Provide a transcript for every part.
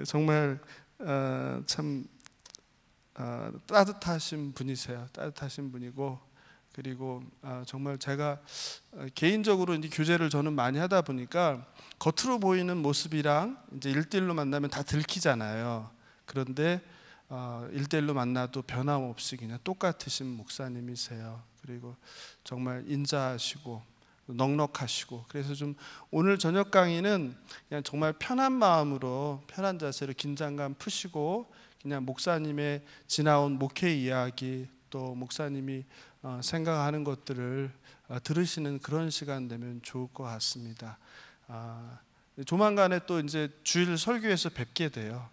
정말 참 따뜻하신 분이세요. 따뜻하신 분이고, 그리고 정말 제가 개인적으로 이제 교제를 저는 많이 하다 보니까 겉으로 보이는 모습이랑 이제 1대1로 만나면 다 들키잖아요. 그런데 1대1로 만나도 변함없이 그냥 똑같으신 목사님이세요. 그리고 정말 인자하시고 넉넉하시고, 그래서 좀 오늘 저녁 강의는 그냥 정말 편한 마음으로, 편한 자세로 긴장감 푸시고 그냥 목사님의 지나온 목회 이야기, 또 목사님이 생각하는 것들을 들으시는 그런 시간 되면 좋을 것 같습니다. 조만간에 또 이제 주일 설교에서 뵙게 돼요.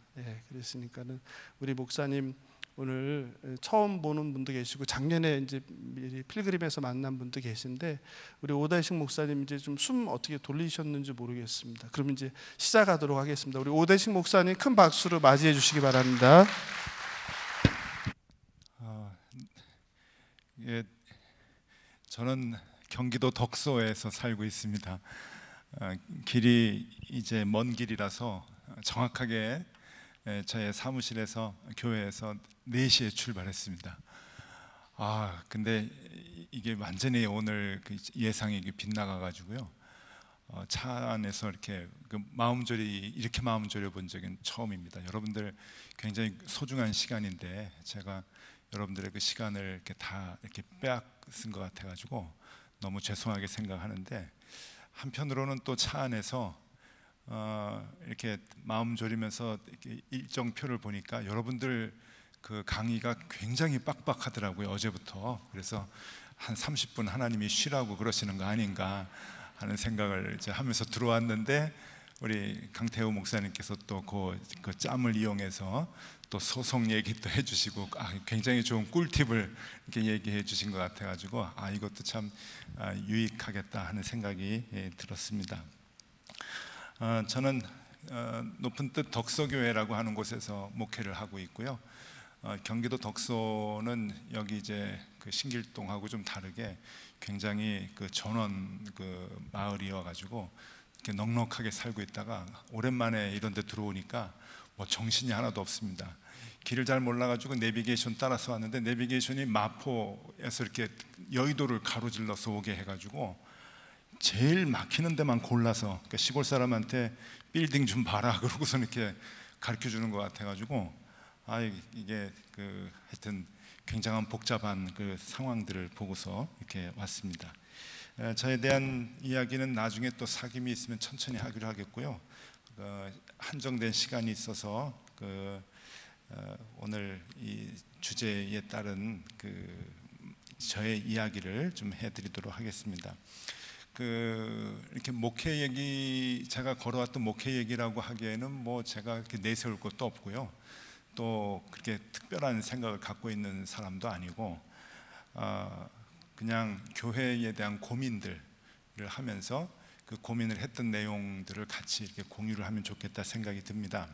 그랬으니까는 우리 목사님 오늘 처음 보는 분도 계시고 작년에 이제 미리 필그림에서 만난 분도 계신데, 우리 오대식 목사님 이제 좀 숨 어떻게 돌리셨는지 모르겠습니다. 그럼 이제 시작하도록 하겠습니다. 우리 오대식 목사님 큰 박수로 맞이해 주시기 바랍니다. 저는 경기도 덕소에서 살고 있습니다. 길이 이제 먼 길이라서 정확하게 저의 사무실에서 교회에서 4시에 출발했습니다. 근데 이게 완전히 오늘 그 예상이 빗나가 가지고요. 차 안에서 이렇게 마음 졸여 본 적은 처음입니다. 여러분들 굉장히 소중한 시간인데 제가 여러분들의 그 시간을 이렇게 다 이렇게 빼앗은 것 같아 가지고 너무 죄송하게 생각하는데, 한편으로는 또 차 안에서 이렇게 마음 졸이면서 이렇게 일정표를 보니까 여러분들 그 강의가 굉장히 빡빡하더라고요, 어제부터. 그래서 한 30분 하나님이 쉬라고 그러시는 거 아닌가 하는 생각을 이제 하면서 들어왔는데, 우리 강태우 목사님께서 또 그 짬을 이용해서 또 소송 얘기도 해주시고 굉장히 좋은 꿀팁을 이렇게 얘기해 주신 것 같아가지고 이것도 참 유익하겠다 하는 생각이 들었습니다. 저는 높은 뜻 덕소교회라고 하는 곳에서 목회를 하고 있고요. 경기도 덕소는 여기 이제 그 신길동하고 좀 다르게 굉장히 그 전원 그 마을이어 가지고 이렇게 넉넉하게 살고 있다가 오랜만에 이런 데 들어오니까 뭐 정신이 하나도 없습니다. 길을 잘 몰라가지고 내비게이션 따라서 왔는데 내비게이션이 마포에서 이렇게 여의도를 가로질러서 오게 해가지고 제일 막히는 데만 골라서, 그러니까 시골 사람한테 빌딩 좀 봐라 그러고서 이렇게 가르쳐 주는 것 같아가지고 이게 하여튼 굉장한 복잡한 그 상황들을 보고서 이렇게 왔습니다. 저에 대한 이야기는 나중에 또 사김이 있으면 천천히 하기로 하겠고요. 한정된 시간이 있어서 오늘 이 주제에 따른 저의 이야기를 좀 해드리도록 하겠습니다. 이렇게 목회 얘기, 제가 걸어왔던 목회 얘기라고 하기에는 뭐 제가 이렇게 내세울 것도 없고요. 또 그렇게 특별한 생각을 갖고 있는 사람도 아니고, 그냥 교회에 대한 고민들을 하면서 그 고민을 했던 내용들을 같이 이렇게 공유를 하면 좋겠다 생각이 듭니다.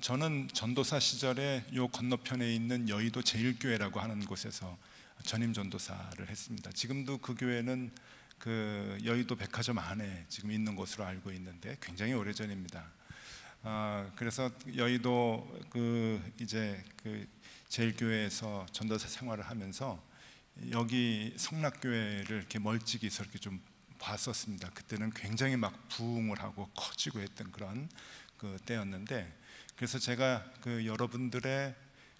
저는 전도사 시절에 요 건너편에 있는 여의도 제일교회라고 하는 곳에서 전임 전도사를 했습니다. 지금도 그 교회는 그 여의도 백화점 안에 지금 있는 곳으로 알고 있는데 굉장히 오래전입니다. 그래서 여의도 이제 제일교회에서 전도사 생활을 하면서 여기 성락교회를 이렇게 멀찍이서 이렇게 좀 봤었습니다. 그때는 굉장히 막 부흥을 하고 커지고 했던 그런 때였는데, 그래서 제가 여러분들의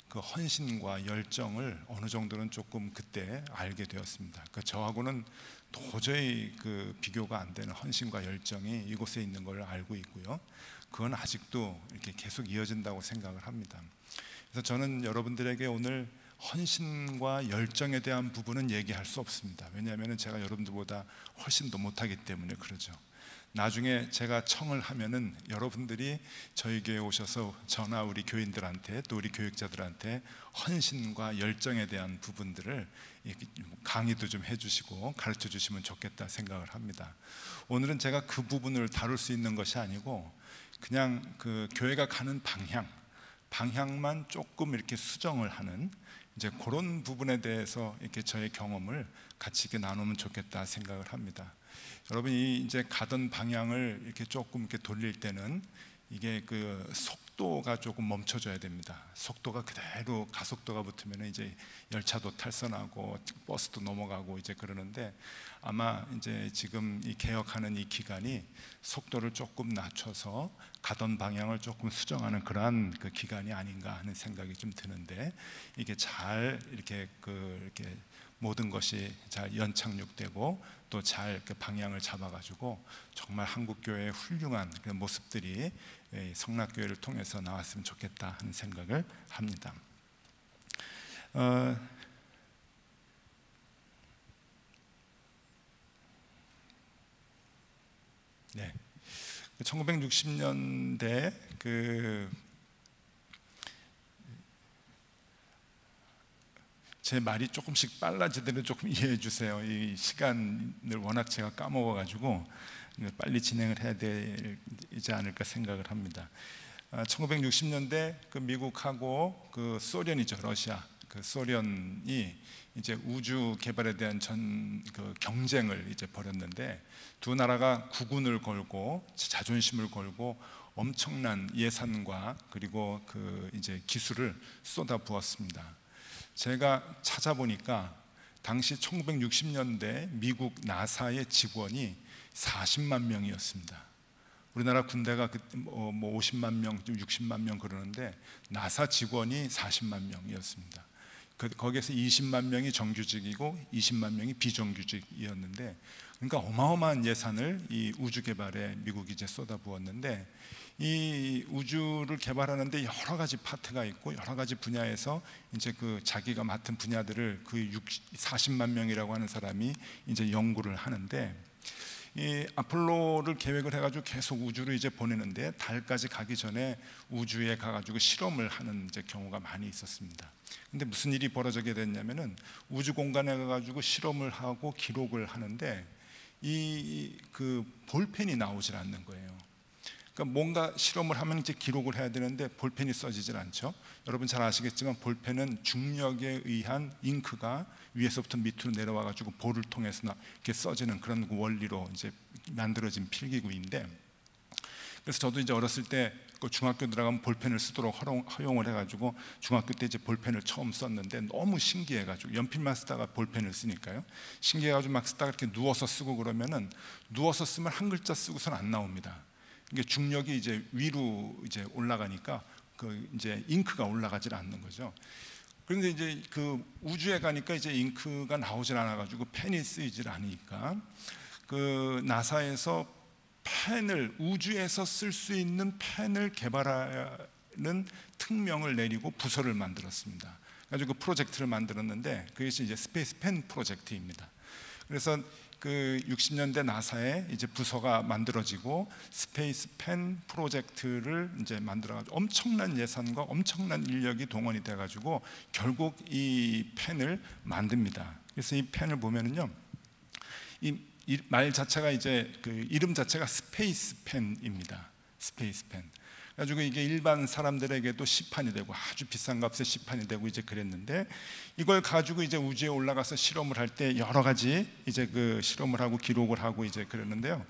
그 헌신과 열정을 어느 정도는 조금 그때 알게 되었습니다. 저하고는 도저히 비교가 안 되는 헌신과 열정이 이곳에 있는 걸 알고 있고요. 그건 아직도 이렇게 계속 이어진다고 생각을 합니다. 그래서 저는 여러분들에게 오늘 헌신과 열정에 대한 부분은 얘기할 수 없습니다. 왜냐하면 제가 여러분들보다 훨씬 더 못하기 때문에 그러죠. 나중에 제가 청을 하면은 여러분들이 저희 교회에 오셔서 저나 우리 교인들한테 또 우리 교육자들한테 헌신과 열정에 대한 부분들을 강의도 좀 해주시고 가르쳐 주시면 좋겠다 생각을 합니다. 오늘은 제가 그 부분을 다룰 수 있는 것이 아니고 그냥 교회가 가는 방향만 조금 이렇게 수정을 하는 이제 그런 부분에 대해서 이렇게 저의 경험을 같이 이렇게 나누면 좋겠다 생각을 합니다. 여러분이 이제 가던 방향을 이렇게 조금 이렇게 돌릴 때는 이게 그 속도가 조금 멈춰져야 됩니다. 속도가 그대로 가속도가 붙으면 이제 열차도 탈선하고 버스도 넘어가고 이제 그러는데, 아마 이제 지금 이 개혁하는 이 기간이 속도를 조금 낮춰서 가던 방향을 조금 수정하는 그러한 그 기간이 아닌가 하는 생각이 좀 드는데, 이게 잘 이렇게 이렇게 모든 것이 잘 연착륙되고 또 잘 그 방향을 잡아가지고 정말 한국 교회의 훌륭한 그 모습들이 성락교회를 통해서 나왔으면 좋겠다 하는 생각을 합니다. 네, 1960년대 제 말이 조금씩 빨라지더라도 조금 이해해 주세요. 이 시간을 워낙 제가 까먹어가지고 빨리 진행을 해야 되지 않을까 생각을 합니다. 1960년대 그 미국하고 그 소련이죠, 러시아. 그 소련이 이제 우주 개발에 대한 그 경쟁을 이제 벌였는데, 두 나라가 국운을 걸고 자존심을 걸고 엄청난 예산과 그리고 그 이제 기술을 쏟아 부었습니다. 제가 찾아보니까 당시 1960년대 미국 나사의 직원이 40만 명이었습니다. 우리나라 군대가 뭐 50만 명, 60만 명 그러는데 나사 직원이 40만 명이었습니다. 거기에서 20만 명이 정규직이고 20만 명이 비정규직이었는데, 그러니까 어마어마한 예산을 이 우주 개발에 미국이 이제 쏟아부었는데, 이 우주를 개발하는데 여러 가지 파트가 있고 여러 가지 분야에서 이제 그 자기가 맡은 분야들을 그 40만 명이라고 하는 사람이 이제 연구를 하는데, 이 아폴로를 계획을 해가지고 계속 우주를 이제 보내는데, 달까지 가기 전에 우주에 가가지고 실험을 하는 이제 경우가 많이 있었습니다. 근데 무슨 일이 벌어지게 됐냐면은, 우주 공간에 가가지고 실험을 하고 기록을 하는데 이 그 볼펜이 나오질 않는 거예요. 그러니까 뭔가 실험을 하면 이제 기록을 해야 되는데 볼펜이 써지질 않죠. 여러분 잘 아시겠지만 볼펜은 중력에 의한 잉크가 위에서부터 밑으로 내려와 가지고 볼을 통해서 이렇게 써지는 그런 원리로 이제 만들어진 필기구인데, 그래서 저도 이제 어렸을 때 그 중학교 들어가면 볼펜을 쓰도록 허용을 해가지고 중학교 때 이제 볼펜을 처음 썼는데 너무 신기해가지고, 연필만 쓰다가 볼펜을 쓰니까요, 신기해가지고 막 쓰다가 이렇게 누워서 쓰고 그러면은, 누워서 쓰면 한 글자 쓰고서는 안 나옵니다. 이게 중력이 이제 위로 이제 올라가니까 그 이제 잉크가 올라가질 않는 거죠. 그런데 이제 그 우주에 가니까 이제 잉크가 나오질 않아가지고 펜이 쓰이질 않으니까, 그 나사에서 펜을, 우주에서 쓸 수 있는 펜을 개발하는 특명을 내리고 부서를 만들었습니다. 그래서 그 프로젝트를 만들었는데, 그것이 이제 스페이스 펜 프로젝트입니다. 그래서 그 60년대 나사에 이제 부서가 만들어지고 스페이스 펜 프로젝트를 이제 만들어가지고 엄청난 예산과 엄청난 인력이 동원이 돼가지고 결국 이 펜을 만듭니다. 그래서 이 펜을 보면은요, 이 말 자체가 이제 그 이름 자체가 스페이스 펜입니다. 스페이스 펜. 그래가지고 이게 일반 사람들에게도 시판이 되고 아주 비싼 값에 시판이 되고 이제 그랬는데, 이걸 가지고 이제 우주에 올라가서 실험을 할 때 여러 가지 이제 그 실험을 하고 기록을 하고 이제 그랬는데요.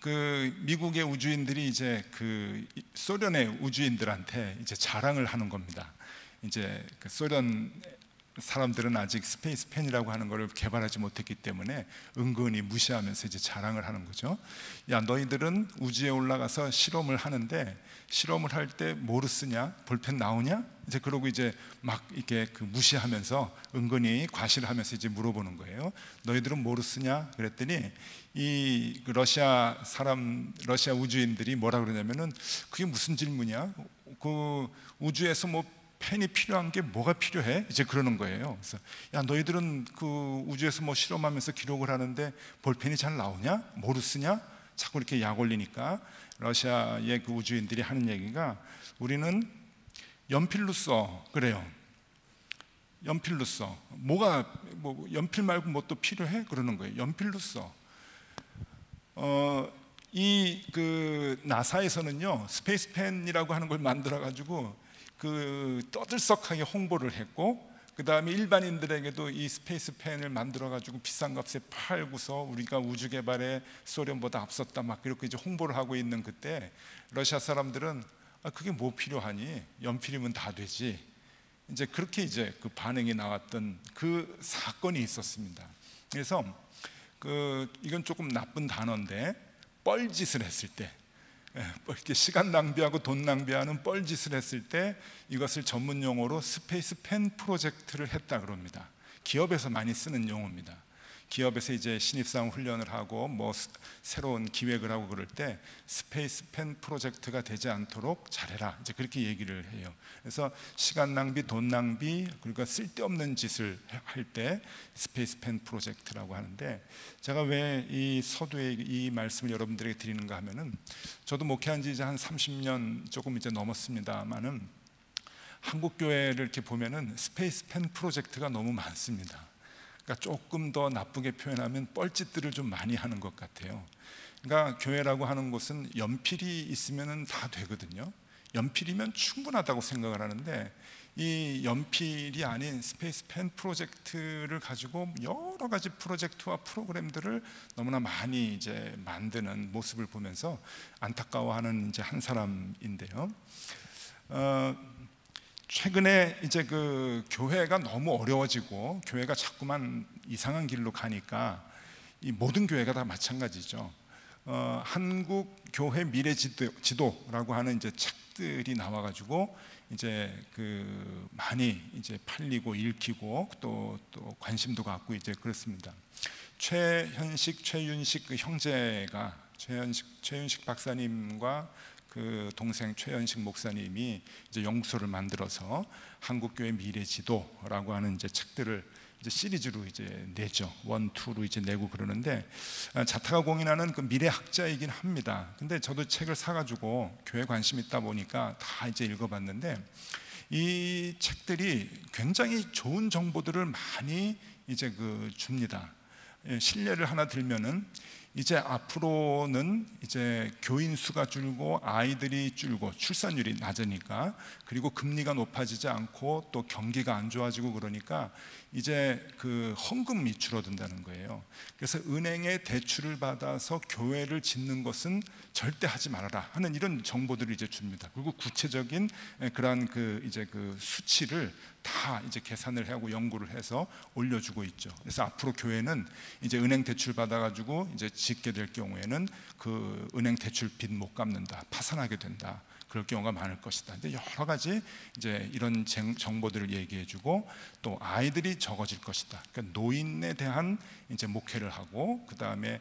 그 미국의 우주인들이 이제 그 소련의 우주인들한테 이제 자랑을 하는 겁니다. 이제 그 소련 사람들은 아직 스페이스 펜이라고 하는 것을 개발하지 못했기 때문에 은근히 무시하면서 이제 자랑을 하는 거죠. 야, 너희들은 우주에 올라가서 실험을 하는데 실험을 할 때 뭐를 쓰냐? 볼펜 나오냐? 이제 그러고 이제 막 이렇게 그 무시하면서 은근히 과시하면서 이제 물어보는 거예요. 너희들은 뭐를 쓰냐? 그랬더니 이 러시아 우주인들이 뭐라 그러냐면은, 그게 무슨 질문이야? 그 우주에서 뭐 펜이 필요한 게 뭐가 필요해? 이제 그러는 거예요. 그래서 야, 너희들은 그 우주에서 뭐 실험하면서 기록을 하는데 볼펜이 잘 나오냐? 뭐로 쓰냐? 자꾸 이렇게 약 올리니까 러시아의 그 우주인들이 하는 얘기가, 우리는 연필로 써. 그래요. 연필로 써. 뭐가 뭐 연필 말고 뭐 또 필요해? 그러는 거예요. 연필로 써. 이 그 나사에서는요, 스페이스 펜이라고 하는 걸 만들어 가지고 그 떠들썩하게 홍보를 했고, 그 다음에 일반인들에게도 이 스페이스 펜을 만들어 가지고 비싼 값에 팔고서 우리가 우주 개발에 소련보다 앞섰다 막 이렇게 이제 홍보를 하고 있는 그때 러시아 사람들은 그게 뭐 필요하니, 연필이면 다 되지, 이제 그렇게 이제 그 반응이 나왔던 그 사건이 있었습니다. 그래서 이건 조금 나쁜 단어인데, 뻘짓을 했을 때, 이렇게 시간 낭비하고 돈 낭비하는 뻘짓을 했을 때 이것을 전문 용어로 스페이스 펜 프로젝트를 했다 그럽니다. 기업에서 많이 쓰는 용어입니다. 기업에서 이제 신입사원 훈련을 하고 뭐 새로운 기획을 하고 그럴 때 스페이스 펜 프로젝트가 되지 않도록 잘해라, 이제 그렇게 얘기를 해요. 그래서 시간 낭비, 돈 낭비, 그러니까 쓸데없는 짓을 할 때 스페이스 펜 프로젝트라고 하는데, 제가 왜 이 서두에 이 말씀을 여러분들에게 드리는가 하면은, 저도 목회한 지 이제 한 30년 조금 이제 넘었습니다만은 한국 교회를 이렇게 보면은 스페이스 펜 프로젝트가 너무 많습니다. 그러니까 조금 더 나쁘게 표현하면 뻘짓들을 좀 많이 하는 것 같아요. 그러니까 교회라고 하는 곳은 연필이 있으면 다 되거든요. 연필이면 충분하다고 생각을 하는데, 이 연필이 아닌 스페이스 펜 프로젝트를 가지고 여러 가지 프로젝트와 프로그램들을 너무나 많이 이제 만드는 모습을 보면서 안타까워하는 이제 한 사람인데요. 최근에 이제 그 교회가 너무 어려워지고 교회가 자꾸만 이상한 길로 가니까 이 모든 교회가 다 마찬가지죠. 한국 교회 미래 지도라고 하는 이제 책들이 나와가지고 이제 그 많이 이제 팔리고 읽히고 또 관심도 갖고 이제 그렇습니다. 최윤식 그 형제가 최윤식 박사님과 그 동생 최연식 목사님이 이제 연구소를 만들어서 한국교회 미래지도라고 하는 이제 책들을 이제 시리즈로 이제 내죠. 1, 2로 이제 내고 그러는데, 자타가 공인하는 그 미래학자이긴 합니다. 근데 저도 책을 사가지고 교회 관심 있다 보니까 다 이제 읽어봤는데, 이 책들이 굉장히 좋은 정보들을 많이 이제 줍니다. 실례를 하나 들면은, 이제 앞으로는 이제 교인 수가 줄고 아이들이 줄고 출산율이 낮으니까, 그리고 금리가 높아지지 않고 또 경기가 안 좋아지고 그러니까 이제 그 헌금이 줄어든다는 거예요. 그래서 은행에 대출을 받아서 교회를 짓는 것은 절대 하지 말아라 하는 이런 정보들을 이제 줍니다. 그리고 구체적인 그러한 이제 수치를 다 이제 계산을 하고 연구를 해서 올려주고 있죠. 그래서 앞으로 교회는 이제 은행 대출 받아가지고 이제 짓게 될 경우에는 그 은행 대출 빚 못 갚는다, 파산하게 된다, 그럴 경우가 많을 것이다. 근데 여러 가지 이제 이런 정보들을 얘기해주고, 또 아이들이 적어질 것이다. 그러니까 노인에 대한 이제 목회를 하고, 그 다음에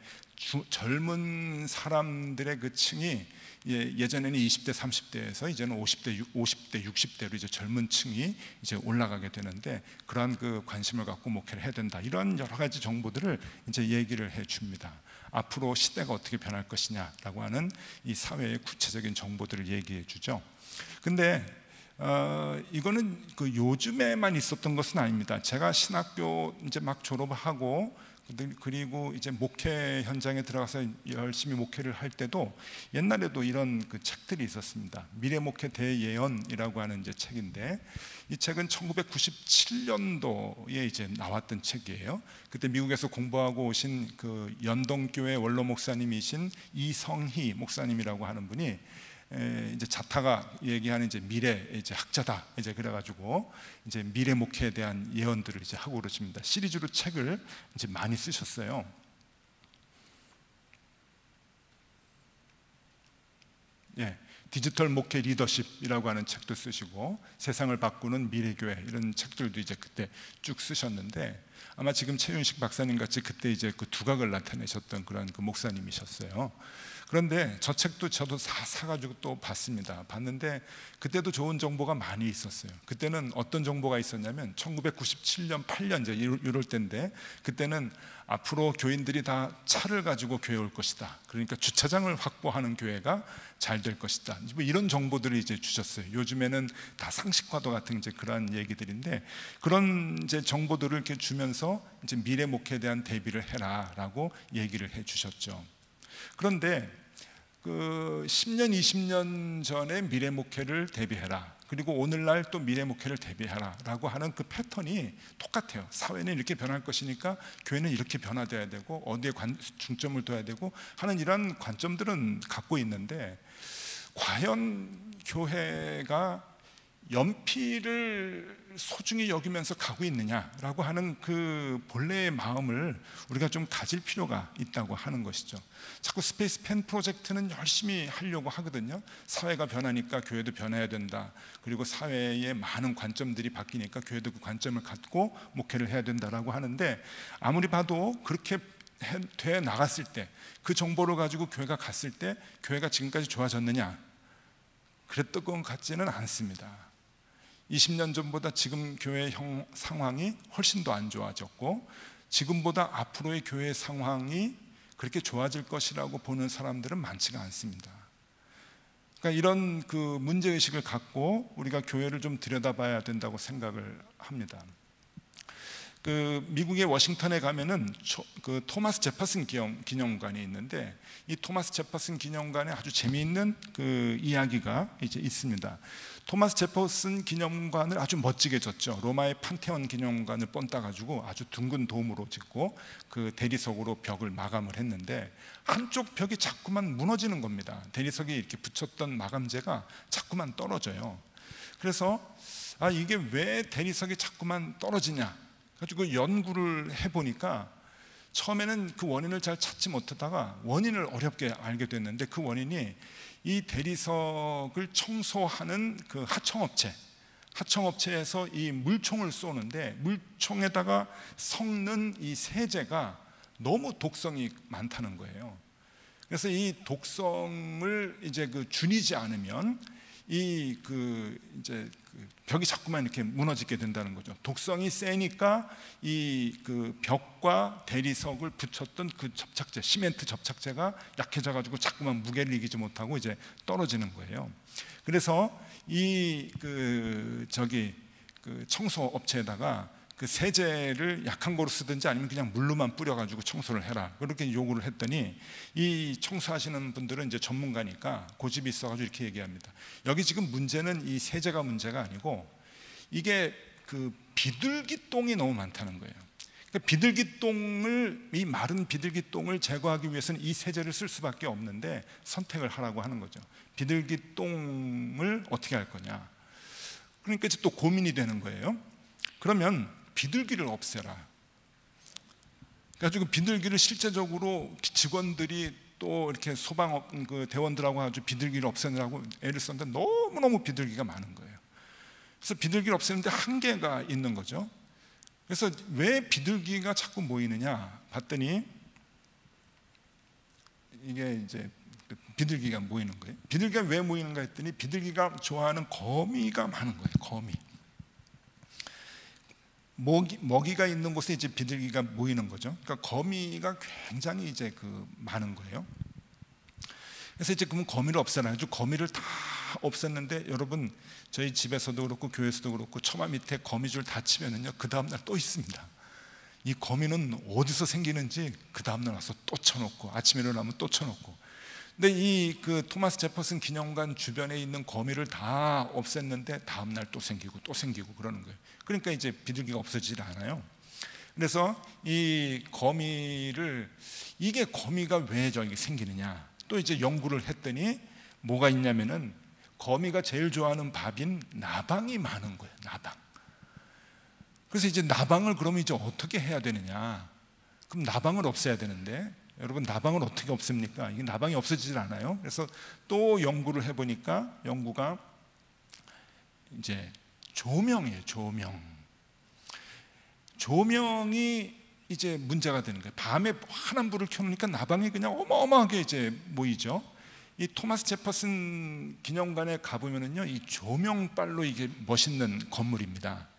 젊은 사람들의 그 층이 예전에는 20대, 30대에서 이제는 50대, 60대로 이제 젊은 층이 이제 올라가게 되는데, 그러한 그 관심을 갖고 목회를 해야 된다. 이런 여러 가지 정보들을 이제 얘기를 해줍니다. 앞으로 시대가 어떻게 변할 것이냐라고 하는 이 사회의 구체적인 정보들을 얘기해 주죠. 근데 이거는 그 요즘에만 있었던 것은 아닙니다. 제가 신학교 이제 막 졸업하고 그리고 이제 목회 현장에 들어가서 열심히 목회를 할 때도 옛날에도 이런 그 책들이 있었습니다. 미래 목회 대예언이라고 하는 이제 책인데, 이 책은 1997년도에 이제 나왔던 책이에요. 그때 미국에서 공부하고 오신 그 연동교회 원로 목사님이신 이성희 목사님이라고 하는 분이 이제 자타가 얘기하는 이제 미래 이제 학자다, 이제 그래가지고 이제 미래 목회에 대한 예언들을 이제 하고 그러십니다. 시리즈로 책을 이제 많이 쓰셨어요. 디지털 목회 리더십이라고 하는 책도 쓰시고, 세상을 바꾸는 미래교회, 이런 책들도 이제 그때 쭉 쓰셨는데, 아마 지금 최윤식 박사님 같이 그때 이제 그 두각을 나타내셨던 그런 그 목사님이셨어요. 그런데 저 책도 저도 사가지고 또 봤습니다. 봤는데 그때도 좋은 정보가 많이 있었어요. 그때는 어떤 정보가 있었냐면 1997년, 8년 이제 이럴 때인데, 그때는 앞으로 교인들이 다 차를 가지고 교회 올 것이다. 그러니까 주차장을 확보하는 교회가 잘 될 것이다. 뭐 이런 정보들을 이제 주셨어요. 요즘에는 다 상식과도 같은 이제 그런 얘기들인데, 그런 이제 정보들을 이렇게 주면서 이제 미래 목회에 대한 대비를 해라라고 얘기를 해 주셨죠. 그런데 그 10년, 20년 전에 미래 목회를 대비해라. 그리고 오늘날 또 미래 목회를 대비하라 라고 하는 그 패턴이 똑같아요. 사회는 이렇게 변할 것이니까 교회는 이렇게 변화돼야 되고 어디에 중점을 둬야 되고 하는 이런 관점들은 갖고 있는데, 과연 교회가 연필을 소중히 여기면서 가고 있느냐라고 하는 그 본래의 마음을 우리가 좀 가질 필요가 있다고 하는 것이죠. 자꾸 스페이스 펜 프로젝트는 열심히 하려고 하거든요. 사회가 변하니까 교회도 변해야 된다. 그리고 사회의 많은 관점들이 바뀌니까 교회도 그 관점을 갖고 목회를 해야 된다라고 하는데, 아무리 봐도 그렇게 돼 나갔을 때, 그 정보를 가지고 교회가 갔을 때 교회가 지금까지 좋아졌느냐? 그랬던 것 같지는 않습니다. 20년 전보다 지금 교회 상황이 훨씬 더 안 좋아졌고, 지금보다 앞으로의 교회 상황이 그렇게 좋아질 것이라고 보는 사람들은 많지가 않습니다. 그러니까 이런 그 문제의식을 갖고 우리가 교회를 좀 들여다봐야 된다고 생각을 합니다. 그 미국의 워싱턴에 가면은 그 토마스 제퍼슨 기념관이 있는데, 이 토마스 제퍼슨 기념관에 아주 재미있는 그 이야기가 이제 있습니다. 토마스 제퍼슨 기념관을 아주 멋지게 졌죠. 로마의 판테온 기념관을 본따 가지고 아주 둥근 돔으로 짓고 그 대리석으로 벽을 마감을 했는데, 한쪽 벽이 자꾸만 무너지는 겁니다. 대리석에 이렇게 붙였던 마감재가 자꾸만 떨어져요. 그래서 이게 왜 대리석이 자꾸만 떨어지냐 가지고 연구를 해보니까, 처음에는 그 원인을 잘 찾지 못하다가 원인을 어렵게 알게 됐는데, 그 원인이 이 대리석을 청소하는 그 하청업체에서 이 물총을 쏘는데, 물총에다가 섞는 이 세제가 너무 독성이 많다는 거예요. 그래서 이 독성을 이제 그 줄이지 않으면 이 그 이제 그 벽이 자꾸만 이렇게 무너지게 된다는 거죠. 독성이 세니까 이 그 벽과 대리석을 붙였던 그 접착제, 시멘트 접착제가 약해져 가지고 자꾸만 무게를 이기지 못하고 이제 떨어지는 거예요. 그래서 이 그 청소 업체에다가 그 세제를 약한 거로 쓰든지 아니면 그냥 물로만 뿌려가지고 청소를 해라, 그렇게 요구를 했더니, 이 청소하시는 분들은 이제 전문가니까 고집이 있어가지고 이렇게 얘기합니다. 여기 지금 문제는 이 세제가 문제가 아니고, 이게 그 비둘기똥이 너무 많다는 거예요. 그러니까 이 마른 비둘기똥을 제거하기 위해서는 이 세제를 쓸 수밖에 없는데 선택을 하라고 하는 거죠. 비둘기똥을 어떻게 할 거냐? 그러니까 이제 또 고민이 되는 거예요. 그러면 비둘기를 없애라. 그래가지고 비둘기를 실제적으로 직원들이 또 이렇게 소방 그 대원들하고 아주 비둘기를 없애느라고 애를 썼는데 너무너무 비둘기가 많은 거예요. 그래서 비둘기를 없애는데 한계가 있는 거죠. 그래서 왜 비둘기가 자꾸 모이느냐 봤더니, 이게 이제 비둘기가 모이는 거예요. 비둘기가 왜 모이는가 했더니, 비둘기가 좋아하는 거미가 많은 거예요. 거미. 먹이가 있는 곳에 이제 비둘기가 모이는 거죠. 그러니까 거미가 굉장히 이제 그 많은 거예요. 그래서 이제 그러면 거미를 없애라. 아주 거미를 다 없앴는데, 여러분 저희 집에서도 그렇고 교회에서도 그렇고 처마 밑에 거미줄 다 치면은요, 그 다음날 또 있습니다. 이 거미는 어디서 생기는지 그 다음날 와서 또 쳐놓고, 아침에 일어나면 또 쳐놓고. 근데 이 그 토마스 제퍼슨 기념관 주변에 있는 거미를 다 없앴는데 다음날 또 생기고 또 생기고 그러는 거예요. 그러니까 이제 비둘기가 없어지질 않아요. 그래서 이 거미를, 이게 거미가 왜 저기 생기느냐, 또 이제 연구를 했더니 뭐가 있냐면은, 거미가 제일 좋아하는 밥인 나방이 많은 거예요. 나방. 그래서 이제 나방을 그러면 이제 어떻게 해야 되느냐? 그럼 나방을 없애야 되는데, 여러분 나방을 어떻게 없앱니까? 이게 나방이 없어지질 않아요. 그래서 또 연구를 해보니까, 연구가 이제 조명이에요. 조명이 이제 문제가 되는 거예요. 밤에 환한 불을 켜놓으니까 나방이 그냥 어마어마하게 이제 모이죠. 이 토마스 제퍼슨 기념관에 가보면은요, 이 조명빨로 이게 멋있는 건물입니다.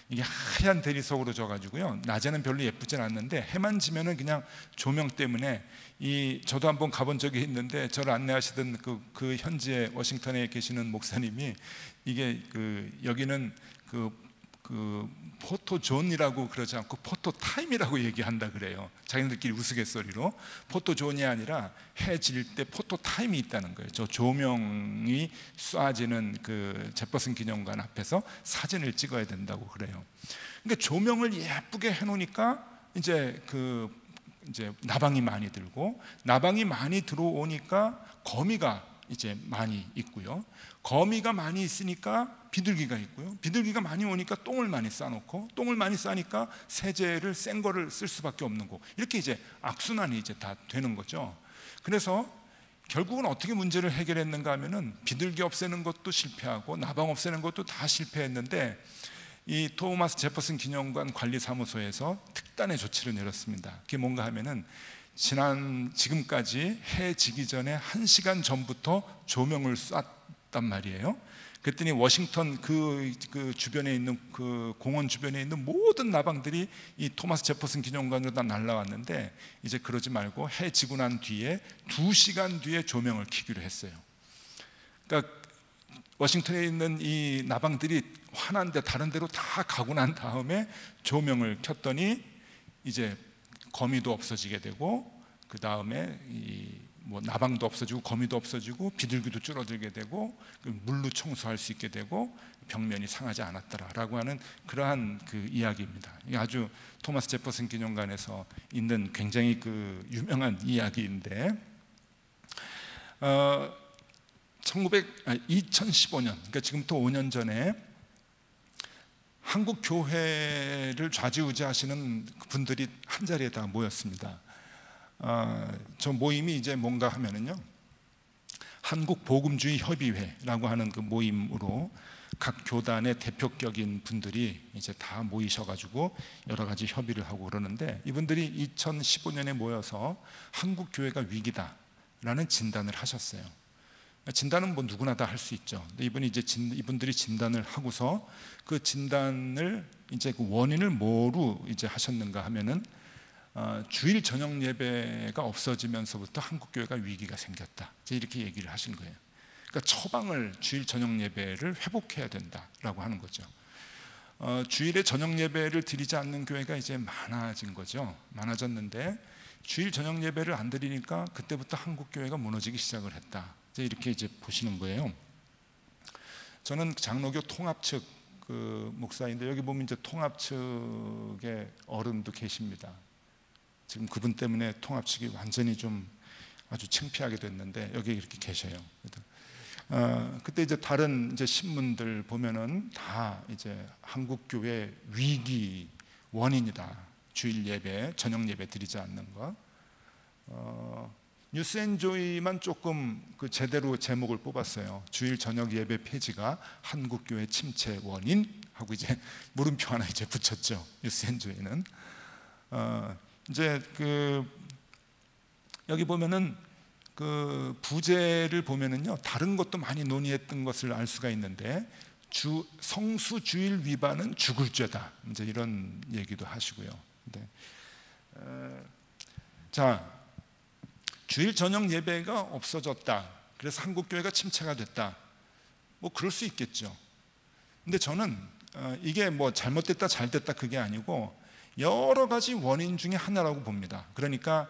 이게 하얀 대리석으로 져가지고요, 낮에는 별로 예쁘진 않는데 해만 지면은 그냥 조명 때문에, 저도 한번 가본 적이 있는데, 저를 안내하시던 그 현지에 워싱턴에 계시는 목사님이, 이게 여기는 그 그 포토존이라고 그러지 않고 포토타임이라고 얘기한다 그래요. 자기들끼리 우스갯소리로. 포토존이 아니라 해 질 때 포토타임이 있다는 거예요. 저 조명이 쏴지는 그 제퍼슨 기념관 앞에서 사진을 찍어야 된다고 그래요. 그러니까 조명을 예쁘게 해놓으니까 이제 나방이 많이 들고, 나방이 많이 들어오니까 거미가 이제 많이 있고요. 거미가 많이 있으니까 비둘기가 있고요. 비둘기가 많이 오니까 똥을 많이 싸놓고, 똥을 많이 싸니까 세제를 센 거를 쓸 수밖에 없는 거. 이렇게 이제 악순환이 이제 다 되는 거죠. 그래서 결국은 어떻게 문제를 해결했는가 하면은 비둘기 없애는 것도 실패하고 나방 없애는 것도 다 실패했는데, 이 토마스 제퍼슨 기념관 관리사무소에서 특단의 조치를 내렸습니다. 그게 뭔가 하면은 지금까지 해 지기 전에 1시간 전부터 조명을 쐈단 말이에요. 그랬더니 워싱턴 그 주변에 있는 그 공원 주변에 있는 모든 나방들이 이 토마스 제퍼슨 기념관으로 다 날라왔는데, 이제 그러지 말고 해 지고 난 뒤에 2시간 뒤에 조명을 켜기로 했어요. 그러니까 워싱턴에 있는 이 나방들이 화난데 다른 데로 다 가고 난 다음에 조명을 켰더니 이제 거미도 없어지게 되고, 그 다음에 뭐 나방도 없어지고 거미도 없어지고 비둘기도 줄어들게 되고, 물로 청소할 수 있게 되고 벽면이 상하지 않았더라라고 하는 그러한 그 이야기입니다. 이게 아주 토마스 제퍼슨 기념관에서 있는 굉장히 그 유명한 이야기인데, 2015년, 그러니까 지금부터 5년 전에 한국 교회를 좌지우지하시는 분들이 한 자리에 다 모였습니다. 저 모임이 이제 뭔가 하면은요, 한국 복음주의 협의회라고 하는 그 모임으로 각 교단의 대표격인 분들이 이제 다 모이셔가지고 여러 가지 협의를 하고 그러는데, 이분들이 2015년에 모여서 한국 교회가 위기다라는 진단을 하셨어요. 진단은 뭐 누구나 다 할 수 있죠. 근데 이분들이 진단을 하고서 그 진단을 이제 그 원인을 뭐로 이제 하셨는가 하면은, 주일 저녁 예배가 없어지면서부터 한국 교회가 위기가 생겼다. 이렇게 얘기를 하신 거예요. 그러니까 처방을 주일 저녁 예배를 회복해야 된다라고 하는 거죠. 주일에 저녁 예배를 드리지 않는 교회가 이제 많아진 거죠. 많아졌는데 주일 저녁 예배를 안 드리니까 그때부터 한국 교회가 무너지기 시작을 했다. 이렇게 이제 보시는 거예요. 저는 장로교 통합 측 그 목사인데, 여기 보면 이제 통합 측의 어른도 계십니다. 지금 그분 때문에 통합 측이 완전히 좀 아주 창피하게 됐는데 여기 이렇게 계셔요. 그때 이제 다른 이제 신문들 보면은 다 이제 한국 교회 위기 원인이다. 주일 예배, 저녁 예배 드리지 않는 거. 뉴스앤조이만 조금 그 제대로 제목을 뽑았어요. 주일 저녁 예배 폐지가 한국 교회 침체 원인 하고 이제 물음표 하나 이제 붙였죠. 뉴스앤조이는. 이제 그 여기 보면은 그 부제를 보면은요, 다른 것도 많이 논의했던 것을 알 수가 있는데, 성수 주일 위반은 죽을 죄다. 이제 이런 얘기도 하시고요. 네. 자, 주일 저녁 예배가 없어졌다. 그래서 한국 교회가 침체가 됐다. 뭐 그럴 수 있겠죠. 근데 저는 이게 뭐 잘못됐다 잘됐다 그게 아니고 여러 가지 원인 중에 하나라고 봅니다. 그러니까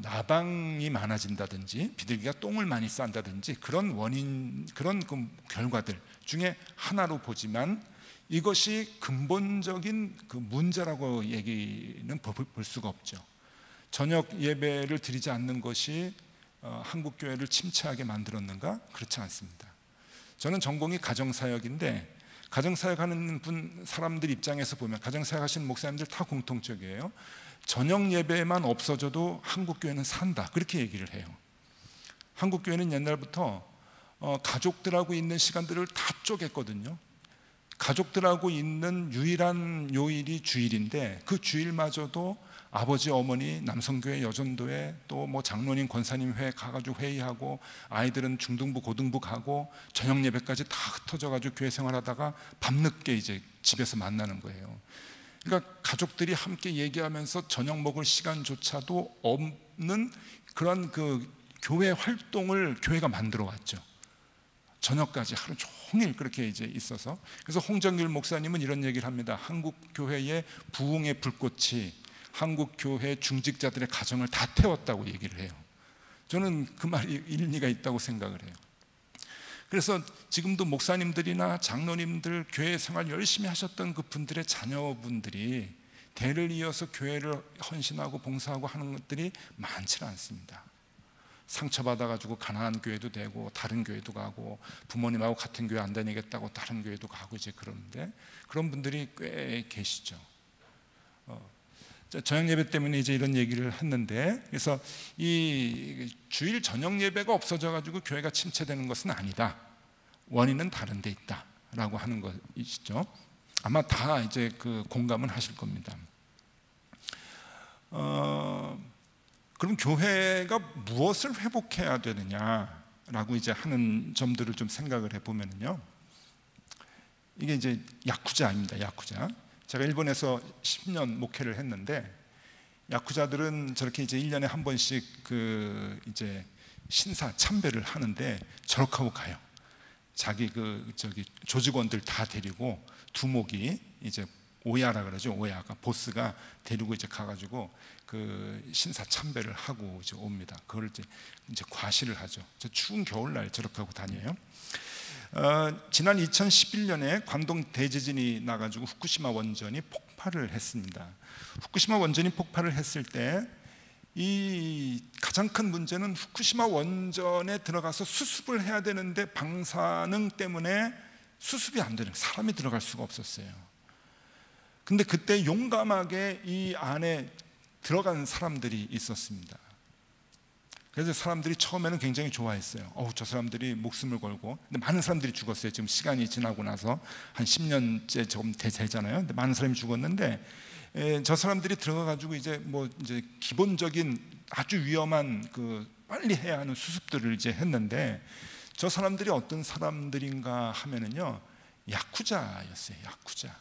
나방이 많아진다든지 비둘기가 똥을 많이 싼다든지 그런 원인, 그런 그 결과들 중에 하나로 보지만, 이것이 근본적인 그 문제라고 얘기는 볼 수가 없죠. 저녁 예배를 드리지 않는 것이 한국 교회를 침체하게 만들었는가? 그렇지 않습니다. 저는 전공이 가정사역인데, 가정사역하는 사람들 입장에서 보면, 가정사역하시는 목사님들 다 공통적이에요. 저녁 예배만 없어져도 한국 교회는 산다, 그렇게 얘기를 해요. 한국 교회는 옛날부터 가족들하고 있는 시간들을 다 쪼갰거든요. 가족들하고 있는 유일한 요일이 주일인데, 그 주일마저도 아버지, 어머니, 남성교회, 여전도회, 또 뭐 장로님, 권사님 회 가가지고 회의하고, 아이들은 중등부, 고등부 가고, 저녁 예배까지 다 흩어져가지고 교회 생활하다가 밤늦게 이제 집에서 만나는 거예요. 그러니까 가족들이 함께 얘기하면서 저녁 먹을 시간조차도 없는 그런 그 교회 활동을 교회가 만들어 왔죠. 저녁까지 하루 종일 그렇게 이제 있어서, 그래서 홍정길 목사님은 이런 얘기를 합니다. 한국 교회의 부흥의 불꽃이 한국 교회 중직자들의 가정을 다 태웠다고 얘기를 해요. 저는 그 말이 일리가 있다고 생각을 해요. 그래서 지금도 목사님들이나 장로님들 교회 생활 열심히 하셨던 그 분들의 자녀분들이 대를 이어서 교회를 헌신하고 봉사하고 하는 것들이 많지 않습니다. 상처받아가지고 가난한 교회도 되고 다른 교회도 가고 부모님하고 같은 교회 안 다니겠다고 다른 교회도 가고 이제 그러는데, 그런 분들이 꽤 계시죠. 저녁 예배 때문에 이제 이런 얘기를 했는데, 그래서 이 주일 저녁 예배가 없어져가지고 교회가 침체되는 것은 아니다. 원인은 다른 데 있다라고 하는 것이죠. 아마 다 이제 그 공감은 하실 겁니다. 그럼 교회가 무엇을 회복해야 되느냐라고 이제 하는 점들을 좀 생각을 해보면요, 이게 이제 야쿠자입니다. 야쿠자. 제가 일본에서 10년 목회를 했는데, 야쿠자들은 저렇게 이제 1년에 한 번씩 그 이제 신사 참배를 하는데 저렇게 하고 가요. 자기 그 저기 조직원들 다 데리고 두목이 이제 오야라 그러죠. 오야가 보스가 데리고 이제 가가지고 그 신사 참배를 하고 이제 옵니다. 그걸 이제 과시를 하죠. 저 추운 겨울날 저렇게 하고 다녀요. 지난 2011년에 관동 대지진이 나가지고 후쿠시마 원전이 폭발을 했습니다. 후쿠시마 원전이 폭발을 했을 때 이 가장 큰 문제는 후쿠시마 원전에 들어가서 수습을 해야 되는데 방사능 때문에 수습이 안 되는, 사람이 들어갈 수가 없었어요. 근데 그때 용감하게 이 안에 들어간 사람들이 있었습니다. 그래서 사람들이 처음에는 굉장히 좋아했어요. 저 사람들이 목숨을 걸고, 근데 많은 사람들이 죽었어요. 지금 시간이 지나고 나서 한 10년째 조금 되잖아요. 근데 많은 사람이 죽었는데, 저 사람들이 들어가가지고 이제 뭐 이제 기본적인 아주 위험한 그 빨리 해야 하는 수습들을 이제 했는데, 저 사람들이 어떤 사람들인가 하면은요, 야쿠자였어요. 야쿠자.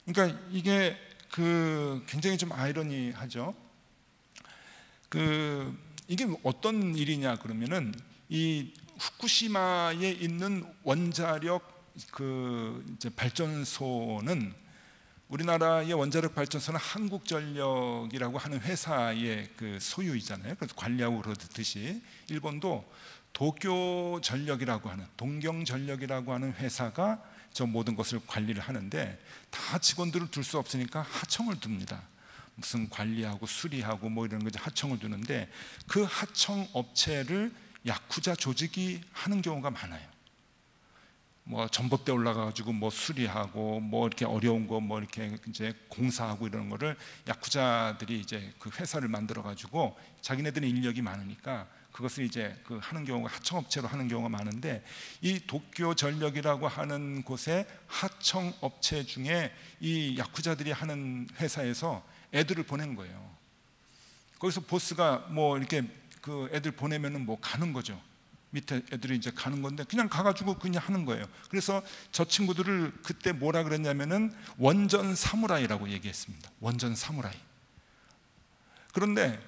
그러니까 이게 그 굉장히 좀 아이러니하죠. 이게 어떤 일이냐 그러면은, 이 후쿠시마에 있는 원자력 그 이제 발전소는, 우리나라의 원자력 발전소는 한국전력이라고 하는 회사의 그 소유이잖아요. 그래서 관리하고 그러듯이 일본도 도쿄전력이라고 하는, 동경전력이라고 하는 회사가 저 모든 것을 관리를 하는데, 다 직원들을 둘 수 없으니까 하청을 둡니다. 무슨 관리하고 수리하고 뭐 이런 거 하청을 두는데, 그 하청 업체를 야쿠자 조직이 하는 경우가 많아요. 뭐 전봇대 올라가가지고 뭐 수리하고 뭐 이렇게 어려운 거 뭐 이렇게 이제 공사하고 이런 거를 야쿠자들이 이제 그 회사를 만들어가지고, 자기네들은 인력이 많으니까 그것을 이제 그 하는 경우가 하청업체로 하는 경우가 많은데, 이 도쿄 전력이라고 하는 곳에 하청업체 중에 이 야쿠자들이 하는 회사에서 애들을 보낸 거예요. 거기서 보스가 뭐 이렇게 그 애들 보내면은 뭐 가는 거죠. 밑에 애들이 이제 가는 건데 그냥 가가지고 그냥 하는 거예요. 그래서 저 친구들을 그때 뭐라 그랬냐면은 원전 사무라이라고 얘기했습니다. 원전 사무라이. 그런데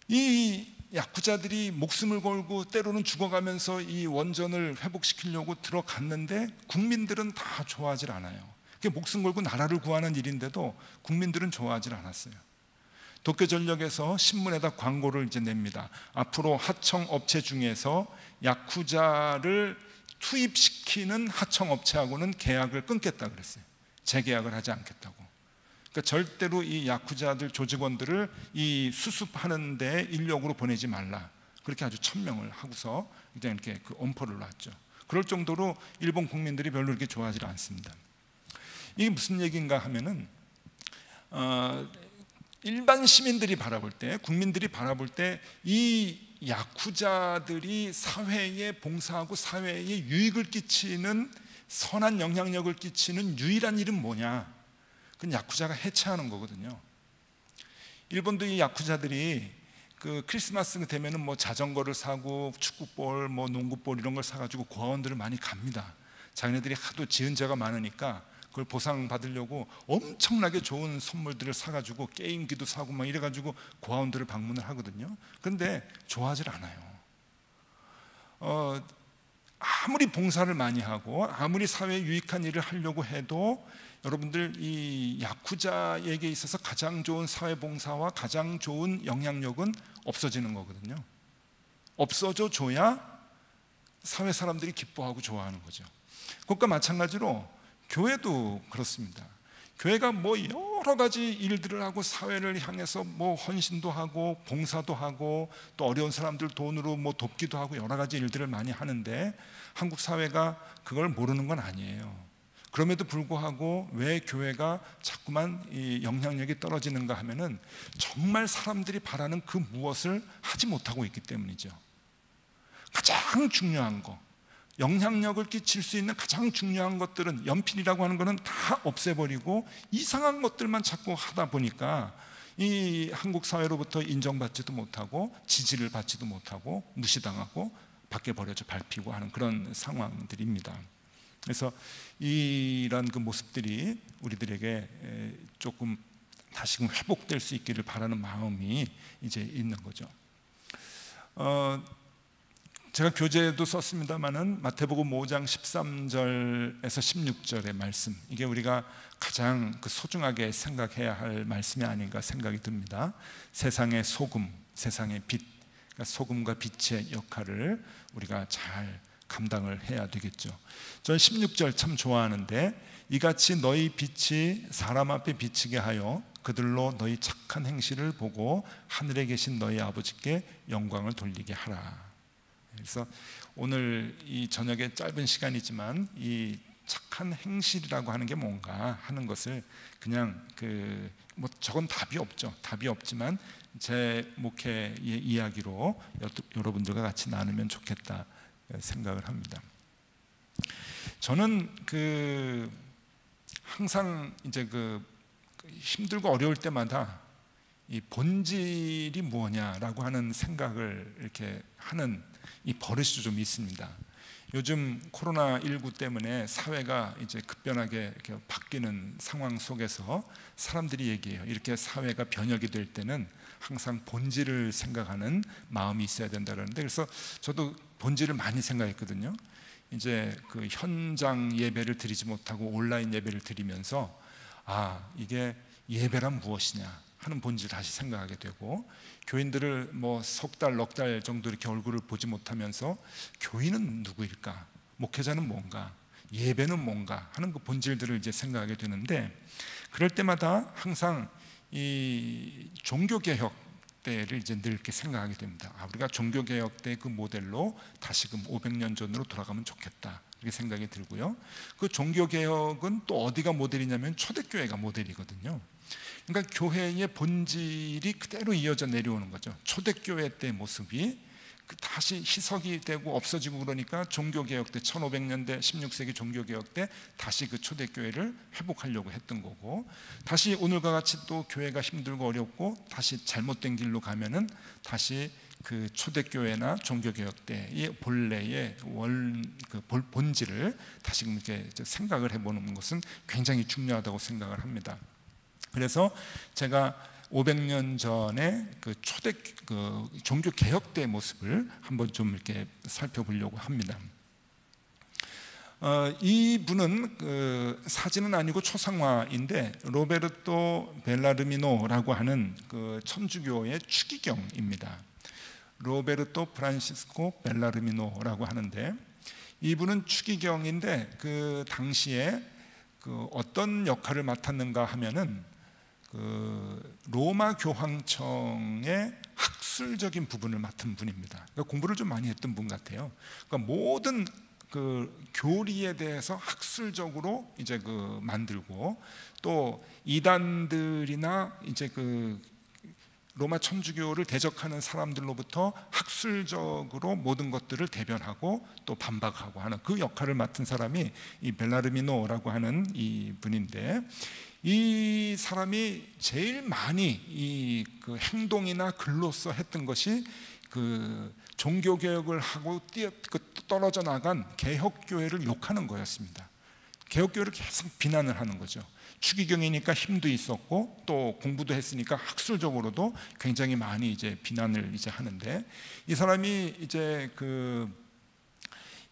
이 야쿠자들이 목숨을 걸고 때로는 죽어가면서 이 원전을 회복시키려고 들어갔는데, 국민들은 다 좋아하질 않아요. 그게 목숨 걸고 나라를 구하는 일인데도 국민들은 좋아하질 않았어요. 도쿄전력에서 신문에다 광고를 이제 냅니다. 앞으로 하청업체 중에서 야쿠자를 투입시키는 하청업체하고는 계약을 끊겠다 그랬어요. 재계약을 하지 않겠다고. 그러니까 절대로 이 야쿠자들 조직원들을 이 수습하는 데 인력으로 보내지 말라. 그렇게 아주 천명을 하고서 그냥 이렇게 그 엄포를 놨죠. 그럴 정도로 일본 국민들이 별로 이렇게 좋아하지 않습니다. 이게 무슨 얘기인가 하면은, 일반 시민들이 바라볼 때, 국민들이 바라볼 때 이 야쿠자들이 사회에 봉사하고 사회에 유익을 끼치는, 선한 영향력을 끼치는 유일한 일은 뭐냐? 그건 야쿠자가 해체하는 거거든요. 일본도 이 야쿠자들이 그 크리스마스 되면은 뭐 자전거를 사고 축구볼, 뭐 농구볼 이런 걸 사가지고 고아원들을 많이 갑니다. 자기네들이 하도 지은 죄가 많으니까 그걸 보상받으려고 엄청나게 좋은 선물들을 사가지고 게임기도 사고 막 이래가지고 고아원들을 방문을 하거든요. 그런데 좋아하질 않아요. 아무리 봉사를 많이 하고 아무리 사회에 유익한 일을 하려고 해도 여러분들 이 야쿠자에게 있어서 가장 좋은 사회봉사와 가장 좋은 영향력은 없어지는 거거든요. 없어져 줘야 사회 사람들이 기뻐하고 좋아하는 거죠. 그것과 마찬가지로 교회도 그렇습니다. 교회가 뭐 여러 가지 일들을 하고 사회를 향해서 뭐 헌신도 하고 봉사도 하고 또 어려운 사람들 돈으로 뭐 돕기도 하고 여러 가지 일들을 많이 하는데 한국 사회가 그걸 모르는 건 아니에요. 그럼에도 불구하고 왜 교회가 자꾸만 이 영향력이 떨어지는가 하면은 정말 사람들이 바라는 그 무엇을 하지 못하고 있기 때문이죠. 가장 중요한 거, 영향력을 끼칠 수 있는 가장 중요한 것들은, 연필이라고 하는 것은 다 없애버리고 이상한 것들만 자꾸 하다 보니까 이 한국 사회로부터 인정받지도 못하고 지지를 받지도 못하고 무시당하고 밖에 버려져 밟히고 하는 그런 상황들입니다. 그래서 이런 그 모습들이 우리들에게 조금 다시금 회복될 수 있기를 바라는 마음이 이제 있는 거죠. 제가 교재에도 썼습니다마는 마태복음 5장 13절에서 16절의 말씀, 이게 우리가 가장 그 소중하게 생각해야 할 말씀이 아닌가 생각이 듭니다. 세상의 소금, 세상의 빛, 그러니까 소금과 빛의 역할을 우리가 잘 감당을 해야 되겠죠. 저는 16절 참 좋아하는데, 이같이 너희 빛이 사람 앞에 비치게 하여 그들로 너희 착한 행실을 보고 하늘에 계신 너희 아버지께 영광을 돌리게 하라. 그래서 오늘 이 저녁에 짧은 시간이지만 이 착한 행실이라고 하는 게 뭔가 하는 것을 그냥 뭐 저건 답이 없죠. 답이 없지만 제 목회의 이야기로 여러분들과 같이 나누면 좋겠다 생각을 합니다. 저는 항상 이제 힘들고 어려울 때마다 이 본질이 뭐냐라고 하는 생각을 이렇게 하는 이 버릇이 좀 있습니다. 요즘 코로나19 때문에 사회가 이제 급변하게 이렇게 바뀌는 상황 속에서 사람들이 얘기해요. 이렇게 사회가 변혁이 될 때는 항상 본질을 생각하는 마음이 있어야 된다 그러는데, 그래서 저도 본질을 많이 생각했거든요. 이제 그 현장 예배를 드리지 못하고 온라인 예배를 드리면서 이게 예배란 무엇이냐 하는 본질을 다시 생각하게 되고, 교인들을 뭐 석 달, 넉 달 정도 이렇게 얼굴을 보지 못하면서 교인은 누구일까? 목회자는 뭔가? 예배는 뭔가? 하는 그 본질들을 이제 생각하게 되는데, 그럴 때마다 항상 이 종교개혁 때를 이제 늘 이렇게 생각하게 됩니다. 우리가 종교개혁 때 그 모델로 다시금 500년 전으로 돌아가면 좋겠다, 이렇게 생각이 들고요. 그 종교개혁은 또 어디가 모델이냐면 초대교회가 모델이거든요. 그러니까 교회의 본질이 그대로 이어져 내려오는 거죠. 초대교회 때 모습이 다시 희석이 되고 없어지고, 그러니까 종교개혁 때 1500년대 16세기 종교개혁 때 다시 그 초대교회를 회복하려고 했던 거고, 다시 오늘과 같이 또 교회가 힘들고 어렵고 다시 잘못된 길로 가면은 다시 그 초대교회나 종교개혁 때의 본래의 본질을 다시금 이렇게 생각을 해보는 것은 굉장히 중요하다고 생각을 합니다. 그래서 제가 500년 전에 종교 개혁 때의 모습을 한번 좀 이렇게 살펴보려고 합니다. 이분은 사진은 아니고 초상화인데 로베르토 벨라르미노라고 하는 천주교의 추기경입니다. 로베르토 프란시스코 벨라르미노라고 하는데, 이분은 추기경인데 그 당시에 어떤 역할을 맡았는가 하면은 로마 교황청의 학술적인 부분을 맡은 분입니다. 그러니까 공부를 좀 많이 했던 분 같아요. 그러니까 모든 교리에 대해서 학술적으로 이제 만들고, 또 이단들이나 이제 로마 천주교를 대적하는 사람들로부터 학술적으로 모든 것들을 대변하고 또 반박하고 하는 그 역할을 맡은 사람이 이 벨라르미노라고 하는 이 분인데, 이 사람이 제일 많이 이 행동이나 글로써 했던 것이 종교 개혁을 하고 떨어져 나간 개혁교회를 욕하는 거였습니다. 개혁교회를 계속 비난을 하는 거죠. 추기경이니까 힘도 있었고 또 공부도 했으니까 학술적으로도 굉장히 많이 이제 비난을 이제 하는데, 이 사람이 이제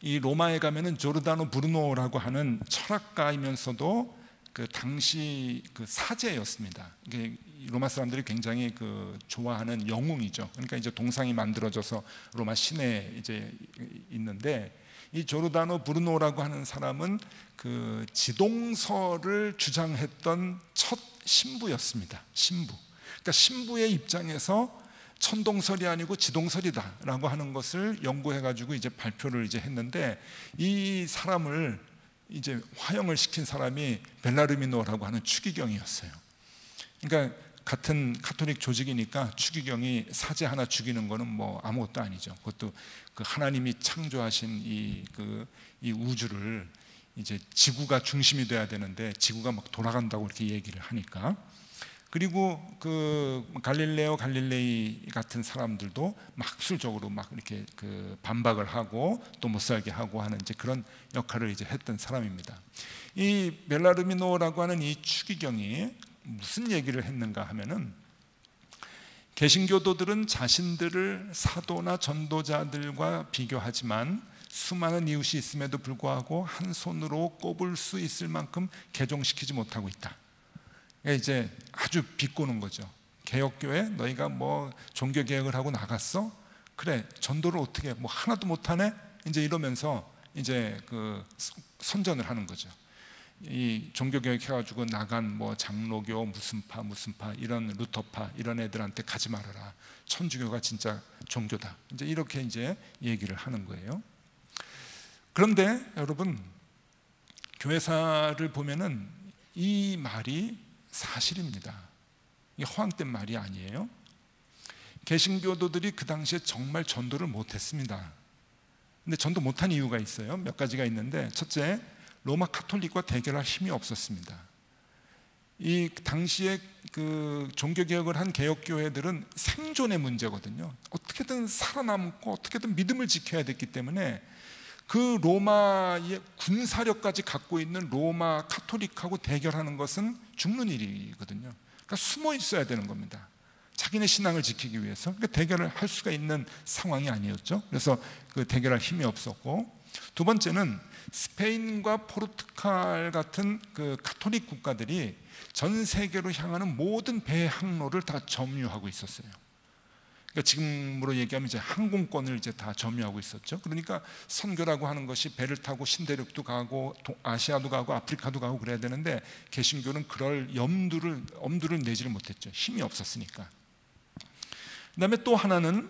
이 로마에 가면은 조르다노 브루노라고 하는 철학가이면서도 그 당시 그 사제였습니다. 이게 로마 사람들이 굉장히 그 좋아하는 영웅이죠. 그러니까 이제 동상이 만들어져서 로마 시내에 이제 있는데, 이 조르다노 브루노라고 하는 사람은 그 지동설을 주장했던 첫 신부였습니다. 신부. 그러니까 신부의 입장에서 천동설이 아니고 지동설이다라고 하는 것을 연구해가지고 이제 발표를 이제 했는데, 이 사람을 이제 화형을 시킨 사람이 벨라르미노라고 하는 추기경이었어요. 그러니까 같은 카톨릭 조직이니까 추기경이 사제 하나 죽이는 거는 뭐 아무것도 아니죠. 그것도 그 하나님이 창조하신 이 우주를 이제 지구가 중심이 돼야 되는데 지구가 막 돌아간다고 이렇게 얘기를 하니까. 그리고 그 갈릴레오 갈릴레이 같은 사람들도 학술적으로 막 이렇게 그 반박을 하고 또 못 살게 하고 하는 이제 그런 역할을 이제 했던 사람입니다. 이 벨라르미노라고 하는 이 추기경이 무슨 얘기를 했는가 하면은, 개신교도들은 자신들을 사도나 전도자들과 비교하지만 수많은 이웃이 있음에도 불구하고 한 손으로 꼽을 수 있을 만큼 개종시키지 못하고 있다. 이제 아주 비꼬는 거죠. 개혁교회 너희가 뭐 종교개혁을 하고 나갔어? 그래, 전도를 어떻게 뭐 하나도 못하네? 이제 이러면서 이제 그 선전을 하는 거죠. 이 종교개혁 해가지고 나간 뭐 장로교 무슨 파 이런 루터파 이런 애들한테 가지 말아라. 천주교가 진짜 종교다. 이제 이렇게 이제 얘기를 하는 거예요. 그런데 여러분, 교회사를 보면은 이 말이 사실입니다. 이게 허황된 말이 아니에요. 개신교도들이 그 당시에 정말 전도를 못했습니다. 근데 전도 못한 이유가 있어요. 몇 가지가 있는데, 첫째, 로마 카톨릭과 대결할 힘이 없었습니다. 이 당시에 그 종교개혁을 한 개혁교회들은 생존의 문제거든요. 어떻게든 살아남고 어떻게든 믿음을 지켜야 됐기 때문에 그 로마의 군사력까지 갖고 있는 로마 카톨릭하고 대결하는 것은 죽는 일이거든요. 그러니까 숨어 있어야 되는 겁니다. 자기네 신앙을 지키기 위해서. 그러니까 대결을 할 수가 있는 상황이 아니었죠. 그래서 그 대결할 힘이 없었고, 두 번째는 스페인과 포르투갈 같은 그 카톨릭 국가들이 전 세계로 향하는 모든 배 항로를 다 점유하고 있었어요. 그러니까 지금으로 얘기하면 이제 항공권을 이제 다 점유하고 있었죠. 그러니까 선교라고 하는 것이 배를 타고 신대륙도 가고 아시아도 가고 아프리카도 가고 그래야 되는데, 개신교는 그럴 엄두를 내지를 못했죠. 힘이 없었으니까. 그다음에 또 하나는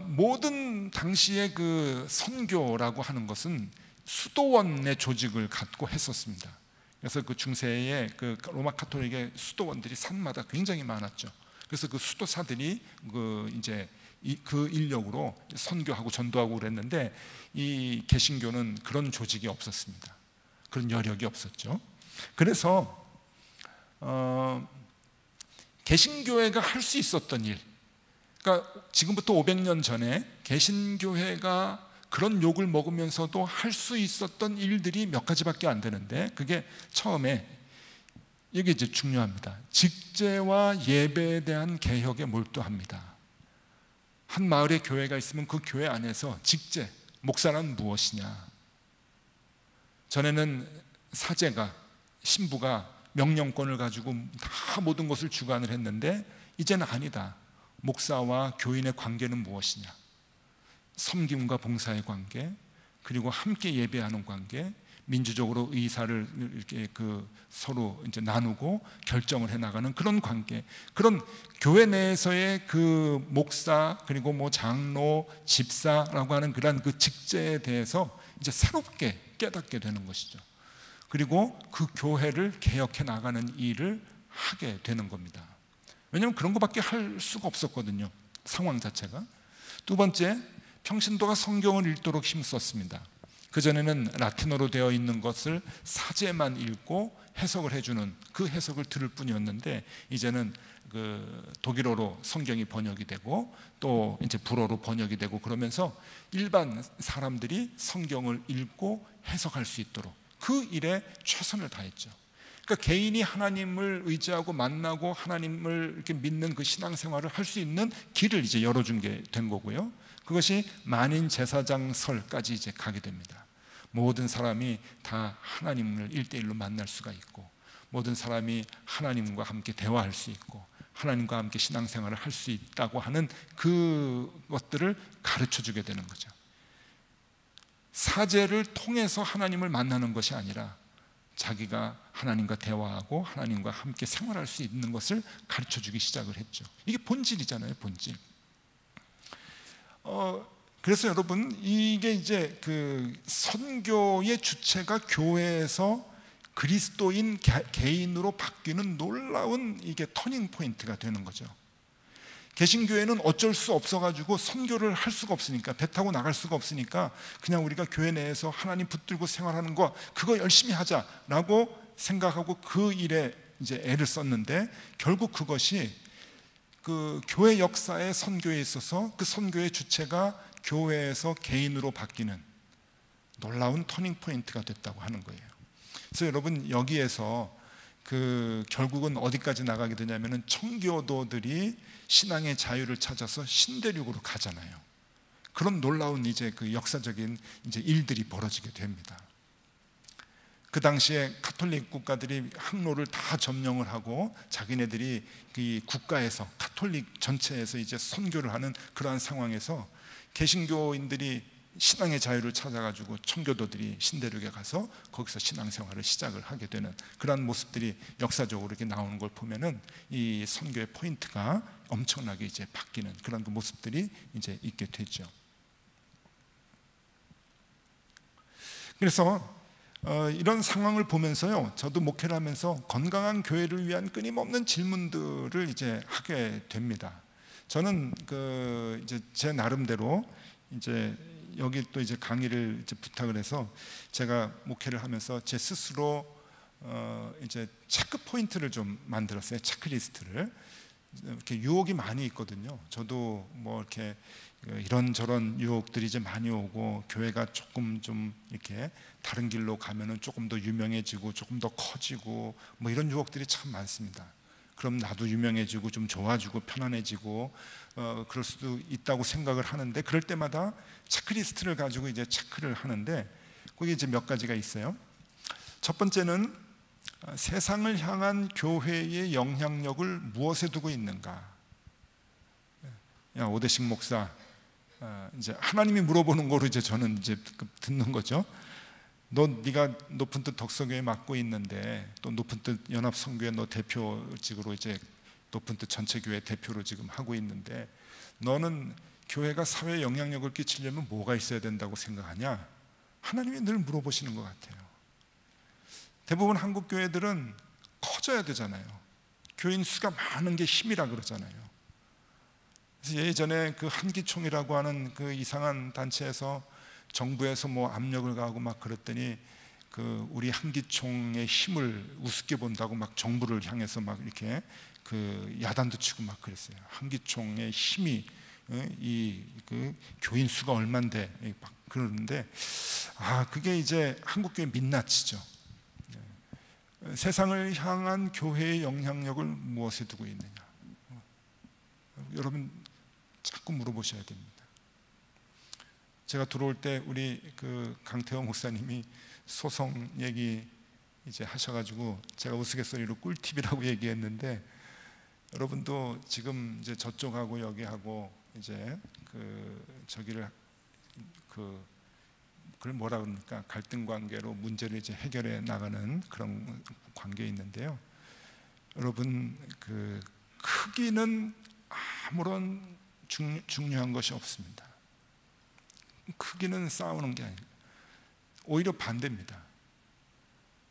모든 당시의 그 선교라고 하는 것은 수도원의 조직을 갖고 했었습니다. 그래서 그 중세의 그 로마 카톨릭의 수도원들이 산마다 굉장히 많았죠. 그래서 그 수도사들이 그 이제 그 인력으로 선교하고 전도하고 그랬는데, 이 개신교는 그런 조직이 없었습니다. 그런 여력이 없었죠. 그래서 개신교회가 할 수 있었던 일, 그러니까 지금부터 500년 전에 개신교회가 그런 욕을 먹으면서도 할 수 있었던 일들이 몇 가지밖에 안 되는데, 그게 처음에 이게 이제 중요합니다. 직제와 예배에 대한 개혁에 몰두합니다. 한 마을에 교회가 있으면 그 교회 안에서 직제, 목사란 무엇이냐. 전에는 사제가, 신부가 명령권을 가지고 다 모든 것을 주관을 했는데, 이제는 아니다. 목사와 교인의 관계는 무엇이냐. 섬김과 봉사의 관계, 그리고 함께 예배하는 관계, 민주적으로 의사를 이렇게 그 서로 이제 나누고 결정을 해 나가는 그런 관계, 그런 교회 내에서의 그 목사 그리고 뭐 장로, 집사라고 하는 그런 그 직제에 대해서 이제 새롭게 깨닫게 되는 것이죠. 그리고 그 교회를 개혁해 나가는 일을 하게 되는 겁니다. 왜냐하면 그런 것밖에 할 수가 없었거든요, 상황 자체가. 두 번째, 평신도가 성경을 읽도록 힘썼습니다. 그전에는 라틴어로 되어 있는 것을 사제만 읽고 해석을 해주는 그 해석을 들을 뿐이었는데, 이제는 그 독일어로 성경이 번역이 되고 또 이제 불어로 번역이 되고 그러면서 일반 사람들이 성경을 읽고 해석할 수 있도록 그 일에 최선을 다했죠. 그러니까 개인이 하나님을 의지하고 만나고 하나님을 이렇게 믿는 그 신앙생활을 할 수 있는 길을 이제 열어준 게 된 거고요. 그것이 만인 제사장설까지 이제 가게 됩니다. 모든 사람이 다 하나님을 1대1로 만날 수가 있고, 모든 사람이 하나님과 함께 대화할 수 있고, 하나님과 함께 신앙생활을 할 수 있다고 하는 그것들을 가르쳐 주게 되는 거죠. 사제를 통해서 하나님을 만나는 것이 아니라 자기가 하나님과 대화하고 하나님과 함께 생활할 수 있는 것을 가르쳐 주기 시작을 했죠. 이게 본질이잖아요, 본질. 그래서 여러분, 이게 이제 그 선교의 주체가 교회에서 그리스도인 개인으로 바뀌는 놀라운 이게 터닝 포인트가 되는 거죠. 개신교회는 어쩔 수 없어가지고 선교를 할 수가 없으니까, 배 타고 나갈 수가 없으니까 그냥 우리가 교회 내에서 하나님 붙들고 생활하는 거, 그거 열심히 하자라고 생각하고 그 일에 이제 애를 썼는데, 결국 그것이 그 교회 역사의 선교에 있어서 그 선교의 주체가 교회에서 개인으로 바뀌는 놀라운 터닝 포인트가 됐다고 하는 거예요. 그래서 여러분, 여기에서 그 결국은 어디까지 나가게 되냐면은 청교도들이 신앙의 자유를 찾아서 신대륙으로 가잖아요. 그런 놀라운 이제 그 역사적인 이제 일들이 벌어지게 됩니다. 그 당시에 카톨릭 국가들이 항로를 다 점령을 하고 자기네들이 그 국가에서, 카톨릭 전체에서 이제 선교를 하는 그러한 상황에서 개신교인들이 신앙의 자유를 찾아가지고 청교도들이 신대륙에 가서 거기서 신앙생활을 시작을 하게 되는 그러한 모습들이 역사적으로 이렇게 나오는 걸 보면은 이 선교의 포인트가 엄청나게 이제 바뀌는 그런 그 모습들이 이제 있게 되죠. 그래서 이런 상황을 보면서요, 저도 목회를 하면서 건강한 교회를 위한 끊임없는 질문들을 이제 하게 됩니다. 저는 그 이제 제 나름대로 이제 여기 또 이제 강의를 이제 부탁을 해서 제가 목회를 하면서 제 스스로 이제 체크 포인트를 좀 만들었어요. 체크리스트를. 이렇게 유혹이 많이 있거든요. 저도 뭐 이렇게 이런저런 유혹들이 이제 많이 오고, 교회가 조금 좀 이렇게 다른 길로 가면은 조금 더 유명해지고 조금 더 커지고 뭐 이런 유혹들이 참 많습니다. 그럼 나도 유명해지고 좀 좋아지고 편안해지고 그럴 수도 있다고 생각을 하는데, 그럴 때마다 체크리스트를 가지고 이제 체크를 하는데, 거기 이제 몇 가지가 있어요. 첫 번째는 세상을 향한 교회의 영향력을 무엇에 두고 있는가. 야, 오대식 목사, 이제 하나님이 물어보는 거로 이제 저는 이제 듣는 거죠. 네가 높은 뜻 덕성교회 맡고 있는데, 또 높은 뜻 연합성교회 너 대표직으로 이제 높은 뜻 전체교회 대표로 지금 하고 있는데, 너는 교회가 사회에 영향력을 끼치려면 뭐가 있어야 된다고 생각하냐? 하나님이 늘 물어보시는 것 같아요. 대부분 한국 교회들은 커져야 되잖아요. 교인 수가 많은 게 힘이라 그러잖아요. 그래서 예전에 그 한기총이라고 하는 그 이상한 단체에서 정부에서 뭐 압력을 가하고 막 그랬더니, 그 우리 한기총의 힘을 우습게 본다고 막 정부를 향해서 막 이렇게 그 야단도 치고 막 그랬어요. 한기총의 힘이 이 그 교인 수가 얼만데 막 그러는데, 그게 이제 한국교회 민낯이죠. 세상을 향한 교회의 영향력을 무엇에 두고 있느냐. 여러분 자꾸 물어보셔야 됩니다. 제가 들어올 때 우리 그 강태호 목사님이 소송 얘기 이제 하셔가지고 제가 우스갯소리로 꿀팁이라고 얘기했는데, 여러분도 지금 이제 저쪽하고 여기하고 이제 저기를 그걸 뭐라 그럽니까? 갈등 관계로 문제를 이제 해결해 나가는 그런 관계에 있는데요. 여러분, 그 크기는 아무런 중요한 것이 없습니다. 크기는 싸우는 게 아니에요. 오히려 반대입니다.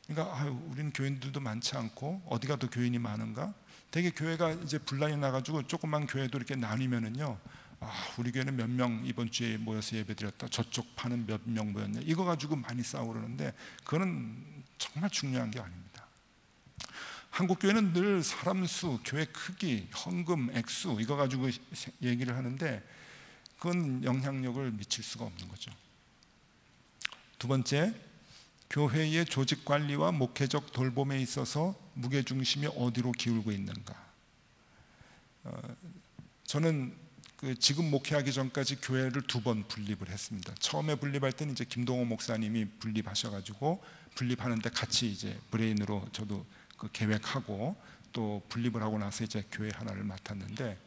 그러니까 우리는 교인들도 많지 않고 어디가 더 교인이 많은가? 되게 교회가 이제 분란이 나가지고 조그만 교회도 이렇게 나뉘면은요, 우리 교회는 몇 명 이번 주에 모여서 예배드렸다, 저쪽 파는 몇 명 모였냐, 이거 가지고 많이 싸우고 그러는데, 그거는 정말 중요한 게 아닙니다. 한국 교회는 늘 사람 수, 교회 크기, 헌금, 액수 이거 가지고 얘기를 하는데, 그건 영향력을 미칠 수가 없는 거죠. 두 번째, 교회의 조직 관리와 목회적 돌봄에 있어서 무게중심이 어디로 기울고 있는가. 저는 지금 목회하기 전까지 교회를 2번 분립을 했습니다. 처음에 분립할 때는 이제 김동호 목사님이 분립하셔가지고 분립하는데 같이 이제 브레인으로 저도 그 계획하고 또 분립을 하고 나서 이제 교회 하나를 맡았는데,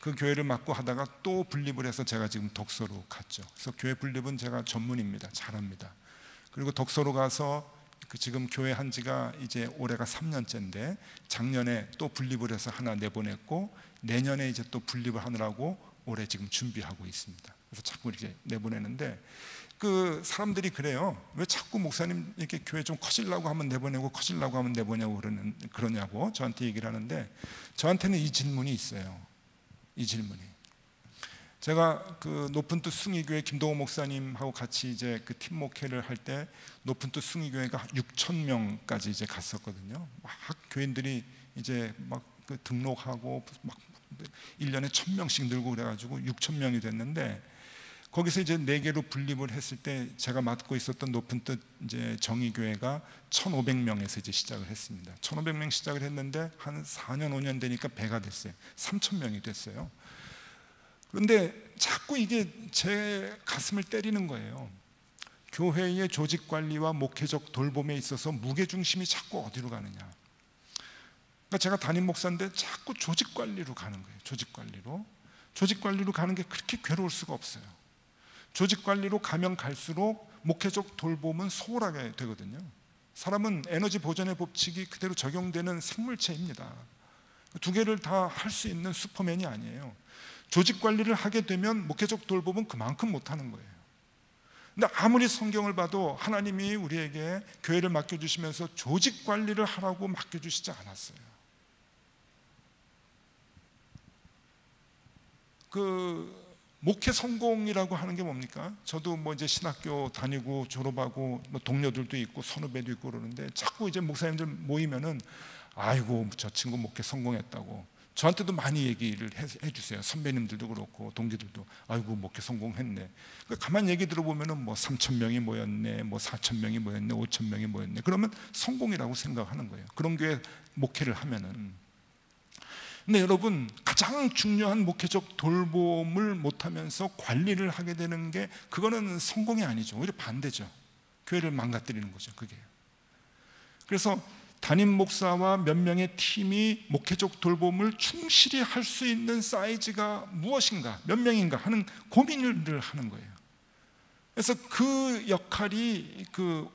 그 교회를 맡고 하다가 또 분립을 해서 제가 지금 덕소로 갔죠. 그래서 교회 분립은 제가 전문입니다. 잘합니다. 그리고 덕소로 가서 지금 교회 한 지가 이제 올해가 3년째인데 작년에 또 분립을 해서 하나 내보냈고 내년에 이제 또 분립을 하느라고 올해 지금 준비하고 있습니다. 그래서 자꾸 이렇게 내보내는데 그 사람들이 그래요. 왜 자꾸 목사님 이렇게 교회 좀 커지려고 하면 내보내고 커지려고 하면 내보내고 그러냐고 저한테 얘기를 하는데, 저한테는 이 질문이 있어요. 이 질문이, 제가 그 높은 뜻 숭이교회 김동호 목사님하고 같이 이제 그 팀 목회를 할 때 높은 뜻 숭이교회가 6,000명까지 이제 갔었거든요. 막 교인들이 이제 막 그 등록하고 막 1년에 1,000명씩 늘고 그래가지고 6,000명이 됐는데, 거기서 이제 4개로 분립을 했을 때 제가 맡고 있었던 높은 뜻 이제 정의교회가 1,500명에서 이제 시작을 했습니다. 1,500명 시작을 했는데 한 4년 5년 되니까 배가 됐어요. 3,000명이 됐어요. 그런데 자꾸 이게 제 가슴을 때리는 거예요. 교회의 조직 관리와 목회적 돌봄에 있어서 무게중심이 자꾸 어디로 가느냐. 그러니까 제가 담임 목사인데 자꾸 조직 관리로 가는 거예요. 조직 관리로 가는 게 그렇게 괴로울 수가 없어요. 조직 관리로 가면 갈수록 목회적 돌봄은 소홀하게 되거든요. 사람은 에너지 보존의 법칙이 그대로 적용되는 생물체입니다. 2개를 다 할 수 있는 슈퍼맨이 아니에요. 조직 관리를 하게 되면 목회적 돌봄은 그만큼 못하는 거예요. 근데 아무리 성경을 봐도 하나님이 우리에게 교회를 맡겨주시면서 조직 관리를 하라고 맡겨주시지 않았어요. 그 목회 성공이라고 하는 게 뭡니까? 저도 뭐 이제 신학교 다니고 졸업하고 뭐 동료들도 있고 선후배도 있고 그러는데 자꾸 이제 목사님들 모이면은 아이고 저 친구 목회 성공했다고 저한테도 많이 얘기를 해주세요. 선배님들도 그렇고 동기들도 아이고 목회 성공했네. 가만히 얘기 들어보면은 뭐 3,000명이 모였네, 뭐 4,000명이 모였네, 5,000명이 모였네. 그러면 성공이라고 생각하는 거예요. 그런 교회 목회를 하면은. 근데 여러분, 가장 중요한 목회적 돌봄을 못하면서 관리를 하게 되는 게 그거는 성공이 아니죠. 오히려 반대죠. 교회를 망가뜨리는 거죠. 그게. 그래서 담임 목사와 몇 명의 팀이 목회적 돌봄을 충실히 할 수 있는 사이즈가 무엇인가, 몇 명인가 하는 고민을 하는 거예요. 그래서 그 역할이 그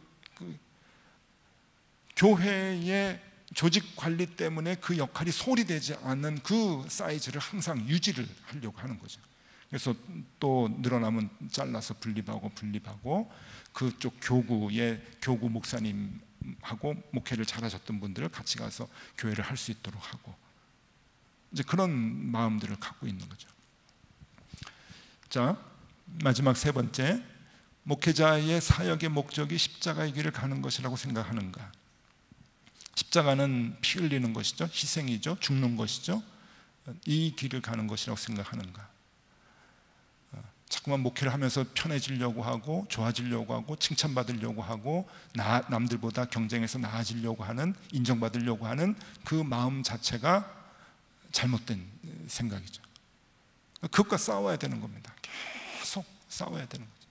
교회의 조직 관리 때문에 그 역할이 소홀히 되지 않는 그 사이즈를 항상 유지를 하려고 하는 거죠. 그래서 또 늘어나면 잘라서 분립하고 그쪽 교구의 교구 목사님하고 목회를 잘하셨던 분들을 같이 가서 교회를 할 수 있도록 하고, 이제 그런 마음들을 갖고 있는 거죠. 자, 마지막 3번째, 목회자의 사역의 목적이 십자가의 길을 가는 것이라고 생각하는가? 십자가는 피 흘리는 것이죠. 희생이죠. 죽는 것이죠. 이 길을 가는 것이라고 생각하는가? 자꾸만 목회를 하면서 편해지려고 하고 좋아지려고 하고 칭찬받으려고 하고 남들보다 경쟁해서 나아지려고 하는, 인정받으려고 하는 그 마음 자체가 잘못된 생각이죠. 그것과 싸워야 되는 겁니다. 계속 싸워야 되는 거죠.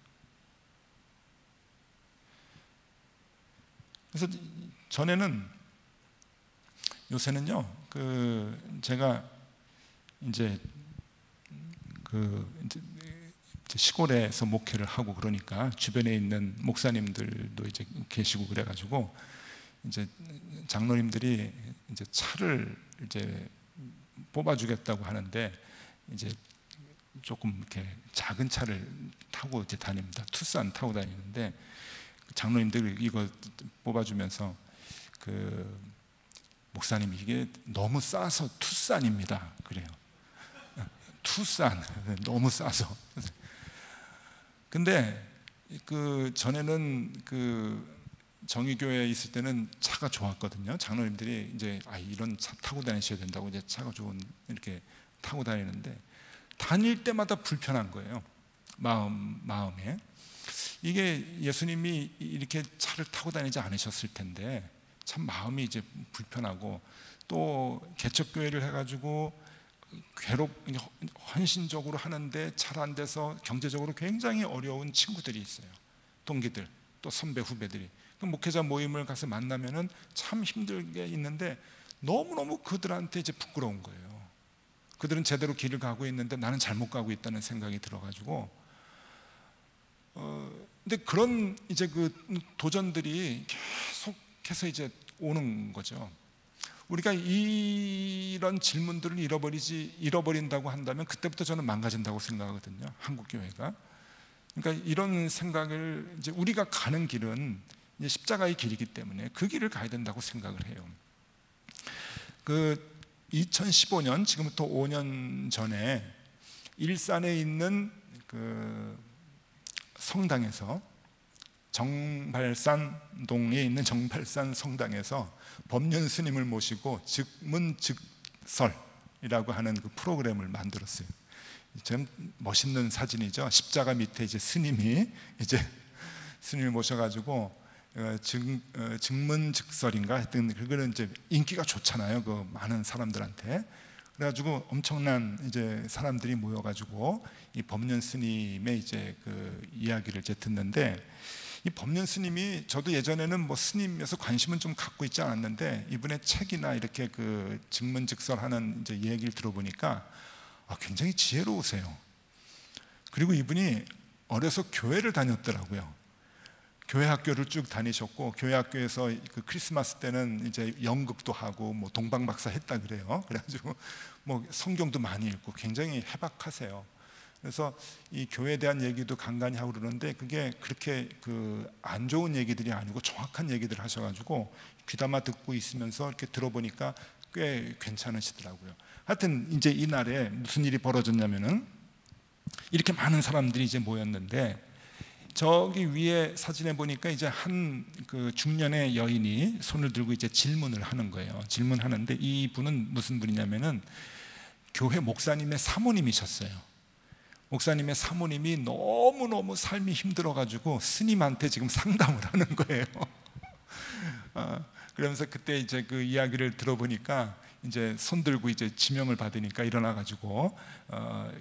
그래서 요새는요, 제가 이제 시골에서 목회를 하고 그러니까 주변에 있는 목사님들도 이제 계시고 그래가지고 이제 장로님들이 이제 차를 이제 뽑아주겠다고 하는데 이제 조금 이렇게 작은 차를 타고 이제 다닙니다. 투싼 타고 다니는데 장로님들이 이거 뽑아주면서 목사님 이게 너무 싸서 투싼입니다. 그래요. 투싼, 너무 싸서. 근데 전에는 정의교회에 있을 때는 차가 좋았거든요. 장로님들이 이제 이런 차 타고 다니셔야 된다고 이제 차가 좋은 이렇게 타고 다니는데 다닐 때마다 불편한 거예요. 마음에. 이게 예수님이 이렇게 차를 타고 다니지 않으셨을 텐데 참 마음이 이제 불편하고, 또 개척교회를 해가지고 헌신적으로 하는데 잘 안 돼서 경제적으로 굉장히 어려운 친구들이 있어요. 동기들, 또 선배, 후배들이. 그 목회자 모임을 가서 만나면은 참 힘들게 있는데 너무너무 그들한테 이제 부끄러운 거예요. 그들은 제대로 길을 가고 있는데 나는 잘못 가고 있다는 생각이 들어가지고, 근데 그런 이제 그 도전들이 계속해서 이제 오는 거죠. 우리가 이런 질문들을 잃어버린다고 한다면 그때부터 저는 망가진다고 생각하거든요. 한국 교회가. 그러니까 이런 생각을, 이제 우리가 가는 길은 이제 십자가의 길이기 때문에 그 길을 가야 된다고 생각을 해요. 그 2015년, 지금부터 5년 전에 일산에 있는 그 성당에서, 정발산동에 있는 정발산 성당에서 법륜 스님을 모시고 즉문즉설이라고 하는 그 프로그램을 만들었어요. 참 멋있는 사진이죠. 십자가 밑에 이제 스님을 모셔가지고 즉문즉설인가 하여튼 그거는 이제 인기가 좋잖아요. 그 많은 사람들한테. 그래가지고 엄청난 이제 사람들이 모여가지고 이 법륜 스님의 이제 그 이야기를 이제 듣는데, 이 법륜 스님이, 저도 예전에는 뭐 스님에서 관심은 좀 갖고 있지 않았는데 이분의 책이나 이렇게 그 즉문즉설하는 이제 얘기를 들어보니까 굉장히 지혜로우세요. 그리고 이분이 어려서 교회를 다녔더라고요. 교회 학교를 쭉 다니셨고, 교회 학교에서 그 크리스마스 때는 이제 연극도 하고 뭐 동방박사 했다 그래요. 그래가지고 뭐 성경도 많이 읽고 굉장히 해박하세요. 그래서 이 교회에 대한 얘기도 간간히 하고 그러는데 그게 그렇게 그 안 좋은 얘기들이 아니고 정확한 얘기들을 하셔가지고 귀담아 듣고 있으면서 이렇게 들어보니까 꽤 괜찮으시더라고요. 하여튼 이제 이날에 무슨 일이 벌어졌냐면은, 이렇게 많은 사람들이 이제 모였는데 저기 위에 사진에 보니까 이제 한 그 중년의 여인이 손을 들고 이제 질문을 하는 거예요. 질문하는데 이분은 무슨 분이냐면은 교회 목사님의 사모님이셨어요. 목사님의 사모님이 너무너무 삶이 힘들어가지고 스님한테 지금 상담을 하는 거예요. 그러면서 그때 이제 그 이야기를 들어보니까 이제 손 들고 이제 지명을 받으니까 일어나가지고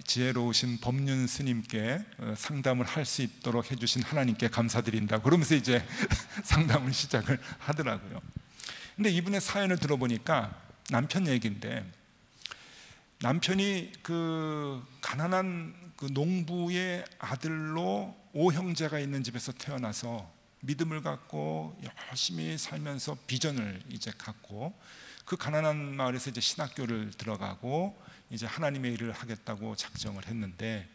지혜로우신 법륜 스님께 상담을 할 수 있도록 해주신 하나님께 감사드린다. 그러면서 이제 상담을 시작을 하더라고요. 근데 이분의 사연을 들어보니까 남편 얘기인데, 남편이 그 가난한 그 농부의 아들로 5형제가 있는 집에서 태어나서 믿음을 갖고 열심히 살면서 비전을 이제 갖고 그 가난한 마을에서 이제 신학교를 들어가고 이제 하나님의 일을 하겠다고 작정을 했는데,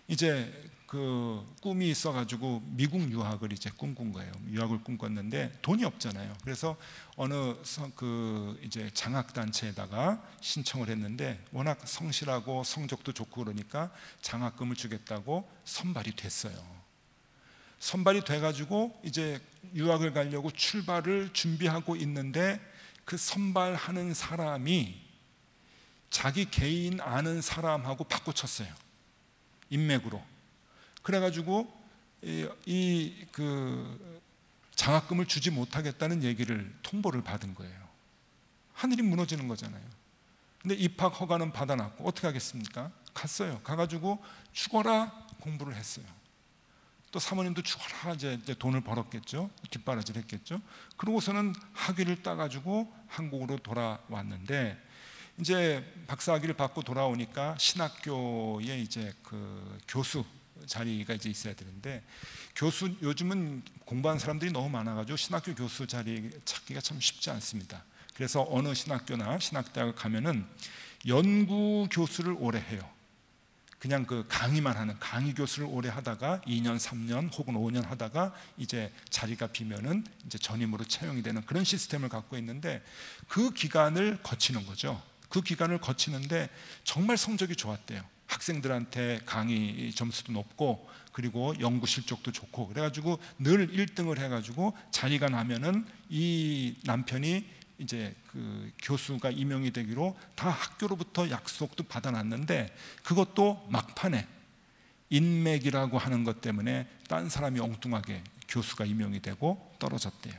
이제 그 꿈이 있어가지고 미국 유학을 이제 꿈꾼 거예요. 유학을 꿈꿨는데 돈이 없잖아요. 그래서 어느 그 이제 장학단체에다가 신청을 했는데 워낙 성실하고 성적도 좋고 그러니까 장학금을 주겠다고 선발이 됐어요. 선발이 돼가지고 이제 유학을 가려고 출발을 준비하고 있는데 그 선발하는 사람이 자기 개인 아는 사람하고 바꿔쳤어요. 인맥으로. 그래가지고 이 그 장학금을 주지 못하겠다는 얘기를 통보를 받은 거예요. 하늘이 무너지는 거잖아요. 근데 입학 허가는 받아놨고 어떻게 하겠습니까? 갔어요. 가가지고 죽어라 공부를 했어요. 또 사모님도 죽어라 이제 돈을 벌었겠죠. 뒷바라지를 했겠죠. 그러고서는 학위를 따가지고 한국으로 돌아왔는데, 이제 박사학위를 받고 돌아오니까 신학교에 이제 그 교수 자리가 이제 있어야 되는데, 교수 요즘은 공부한 사람들이 너무 많아가지고 신학교 교수 자리 찾기가 참 쉽지 않습니다. 그래서 어느 신학교나 신학대학을 가면은 연구 교수를 오래 해요. 그냥 그 강의만 하는 강의 교수를 오래 하다가 2년, 3년 혹은 5년 하다가 이제 자리가 비면은 이제 전임으로 채용이 되는 그런 시스템을 갖고 있는데, 그 기간을 거치는 거죠. 그 기간을 거치는데 정말 성적이 좋았대요. 학생들한테 강의 점수도 높고 그리고 연구 실적도 좋고 그래가지고 늘 1등을 해가지고 자리가 나면은 이 남편이 이제 그 교수가 임용이 되기로 다 학교로부터 약속도 받아놨는데, 그것도 막판에 인맥이라고 하는 것 때문에 딴 사람이 엉뚱하게 교수가 임용이 되고 떨어졌대요.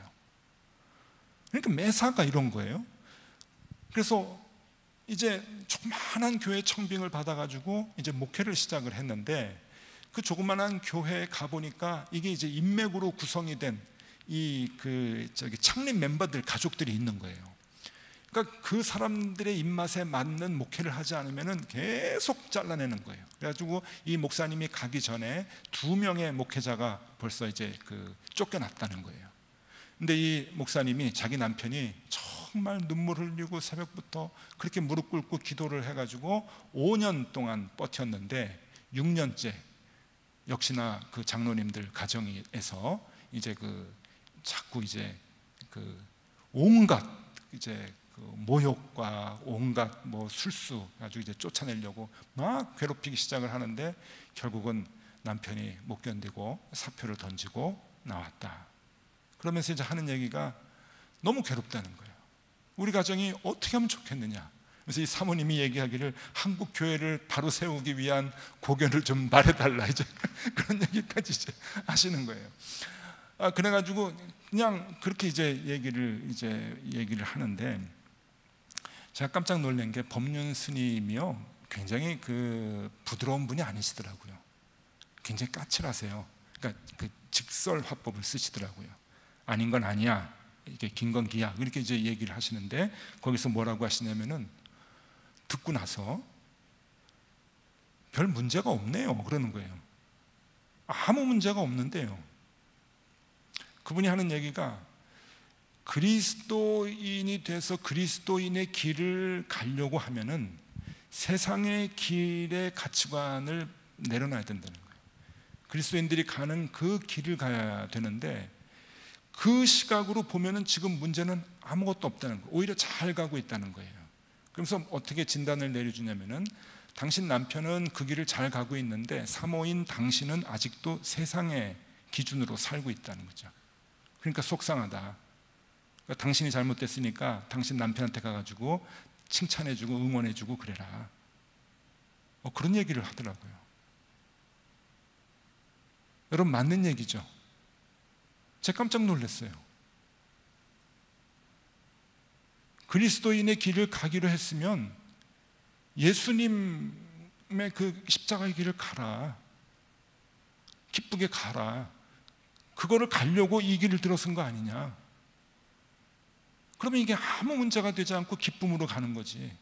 그러니까 매사가 이런 거예요. 그래서 이제 조그마한 교회 청빙을 받아가지고 이제 목회를 시작을 했는데, 그 조그마한 교회에 가보니까 이게 이제 인맥으로 구성이 된 이 창립 멤버들, 가족들이 있는 거예요. 그러니까 그 사람들의 입맛에 맞는 목회를 하지 않으면은 계속 잘라내는 거예요. 그래가지고 이 목사님이 가기 전에 2명의 목회자가 벌써 이제 쫓겨났다는 거예요. 근데 이 목사님이 자기 남편이 정말 눈물 흘리고 새벽부터 그렇게 무릎 꿇고 기도를 해가지고 5년 동안 버텼는데 6년째 역시나 그 장로님들 가정에서 이제 자꾸 이제 온갖 이제 모욕과 온갖 술수 아주 이제 쫓아내려고 막 괴롭히기 시작을 하는데, 결국은 남편이 못 견디고 사표를 던지고 나왔다. 그러면서 이제 하는 얘기가 너무 괴롭다는 거예요. 우리 가정이 어떻게 하면 좋겠느냐. 그래서 이 사모님이 얘기하기를 한국 교회를 바로 세우기 위한 고견을 좀 말해달라, 이제 그런 얘기까지 이제 하시는 거예요. 그래가지고 그냥 그렇게 이제 얘기를 하는데, 제가 깜짝 놀란 게 법륜 스님이요, 굉장히 부드러운 분이 아니시더라고요. 굉장히 까칠하세요. 그러니까 직설 화법을 쓰시더라고요. 아닌 건 아니야, 이게 긴 건 기야, 이렇게 이제 얘기를 하시는데, 거기서 뭐라고 하시냐면은 듣고 나서 별 문제가 없네요 그러는 거예요. 아무 문제가 없는데요. 그분이 하는 얘기가, 그리스도인이 돼서 그리스도인의 길을 가려고 하면은 세상의 길의 가치관을 내려놔야 된다는 거예요. 그리스도인들이 가는 그 길을 가야 되는데, 그 시각으로 보면은 지금 문제는 아무것도 없다는 거예요. 오히려 잘 가고 있다는 거예요. 그래서 어떻게 진단을 내려주냐면은, 당신 남편은 그 길을 잘 가고 있는데 사모인 당신은 아직도 세상의 기준으로 살고 있다는 거죠. 그러니까 속상하다. 그러니까 당신이 잘못됐으니까 당신 남편한테 가가지고 칭찬해주고 응원해주고 그래라. 그런 얘기를 하더라고요. 여러분, 맞는 얘기죠? 제가 깜짝 놀랐어요. 그리스도인의 길을 가기로 했으면 예수님의 십자가의 길을 가라. 기쁘게 가라. 그거를 가려고 이 길을 들어선 거 아니냐. 그러면 이게 아무 문제가 되지 않고 기쁨으로 가는 거지.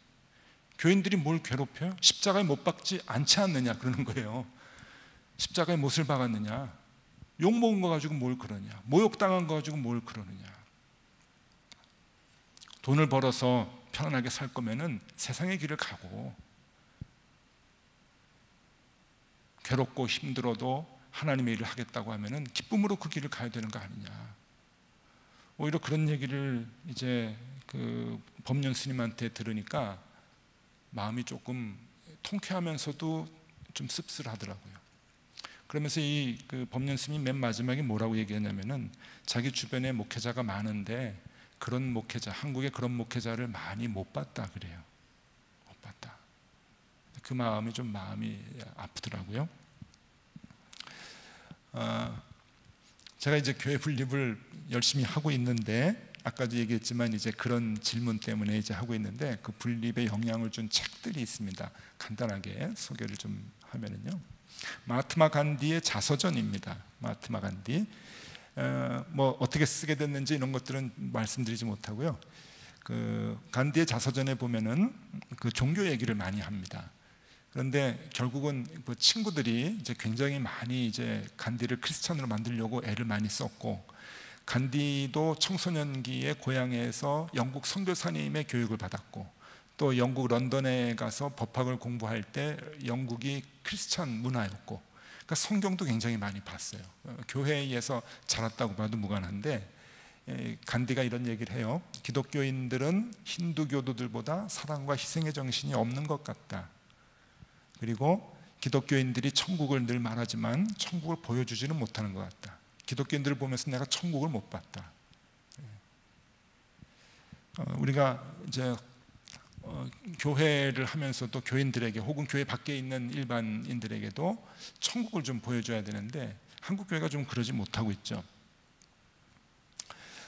교인들이 뭘 괴롭혀요? 십자가에 못 박지 않지 않느냐 그러는 거예요. 십자가에 못을 박았느냐, 욕먹은 거 가지고 뭘 그러냐, 모욕당한 거 가지고 뭘 그러느냐. 돈을 벌어서 편안하게 살 거면은 세상의 길을 가고, 괴롭고 힘들어도 하나님의 일을 하겠다고 하면은 기쁨으로 그 길을 가야 되는 거 아니냐. 오히려 그런 얘기를 이제 법륜 스님한테 들으니까 마음이 조금 통쾌하면서도 좀 씁쓸하더라고요. 그러면서 이 법륜 스님이 맨 마지막에 뭐라고 얘기했냐면은, 자기 주변에 목회자가 많은데 그런 목회자, 한국에 그런 목회자를 많이 못 봤다 그래요. 못 봤다. 그 마음이 좀 마음이 아프더라고요. 제가 이제 교회 분립을 열심히 하고 있는데, 아까도 얘기했지만 이제 그런 질문 때문에 이제 하고 있는데, 그 분립에 영향을 준 책들이 있습니다. 간단하게 소개를 좀 하면은요, 마하트마 간디의 자서전입니다. 마하트마 간디. 뭐 어떻게 쓰게 됐는지 이런 것들은 말씀드리지 못하고요. 간디의 자서전에 보면은 종교 얘기를 많이 합니다. 그런데 결국은 친구들이 이제 굉장히 많이 이제 간디를 크리스찬으로 만들려고 애를 많이 썼고, 간디도 청소년기에 고향에서 영국 선교사님의 교육을 받았고, 또 영국 런던에 가서 법학을 공부할 때 영국이 크리스찬 문화였고, 그러니까 성경도 굉장히 많이 봤어요. 교회에서 자랐다고 봐도 무관한데, 간디가 이런 얘기를 해요. 기독교인들은 힌두교도들보다 사랑과 희생의 정신이 없는 것 같다. 그리고 기독교인들이 천국을 늘 말하지만 천국을 보여주지는 못하는 것 같다. 기독교인들을 보면서 내가 천국을 못 봤다. 우리가 이제 교회를 하면서도 교인들에게 혹은 교회 밖에 있는 일반인들에게도 천국을 좀 보여줘야 되는데, 한국 교회가 좀 그러지 못하고 있죠.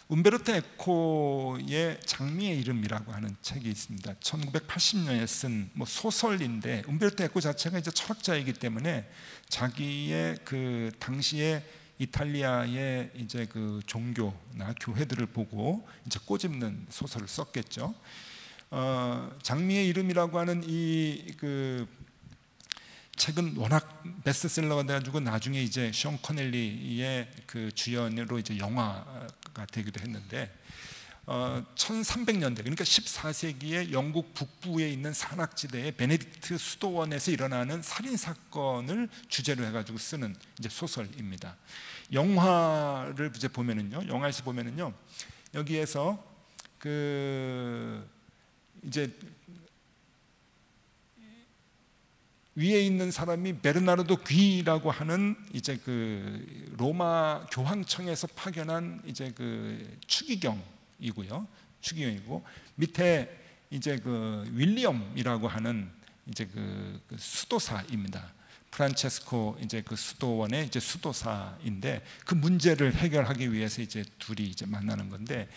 움베르토 에코의 장미의 이름이라고 하는 책이 있습니다. 1980년에 쓴 소설인데, 움베르토 에코 자체가 이제 철학자이기 때문에 자기의 그 당시에 이탈리아의 이제 그 종교나 교회들을 보고 이제 꼬집는 소설을 썼겠죠. 장미의 이름이라고 하는 이 그 책은 워낙 베스트셀러가 돼가지고 나중에 이제 션 커넬리의 그 주연으로 이제 영화가 되기도 했는데, 1300년대, 그러니까 14세기에 영국 북부에 있는 산악지대의 베네딕트 수도원에서 일어나는 살인 사건을 주제로 해가지고 쓰는 이제 소설입니다. 영화를 이제 보면은요, 영화에서 보면은요, 여기에서 그 이제 위에 있는 사람이 베르나르도 귀라고 하는 이제 그 로마 교황청에서 파견한 이제 그 추기경이고요. 추기경이고, 밑에 이제 그 윌리엄이라고 하는 이제 그 수도사입니다. 프란체스코 이제 그 수도원의 이제 수도사인데, 그 문제를 해결하기 위해서 이제 둘이 이제 만나는 건데,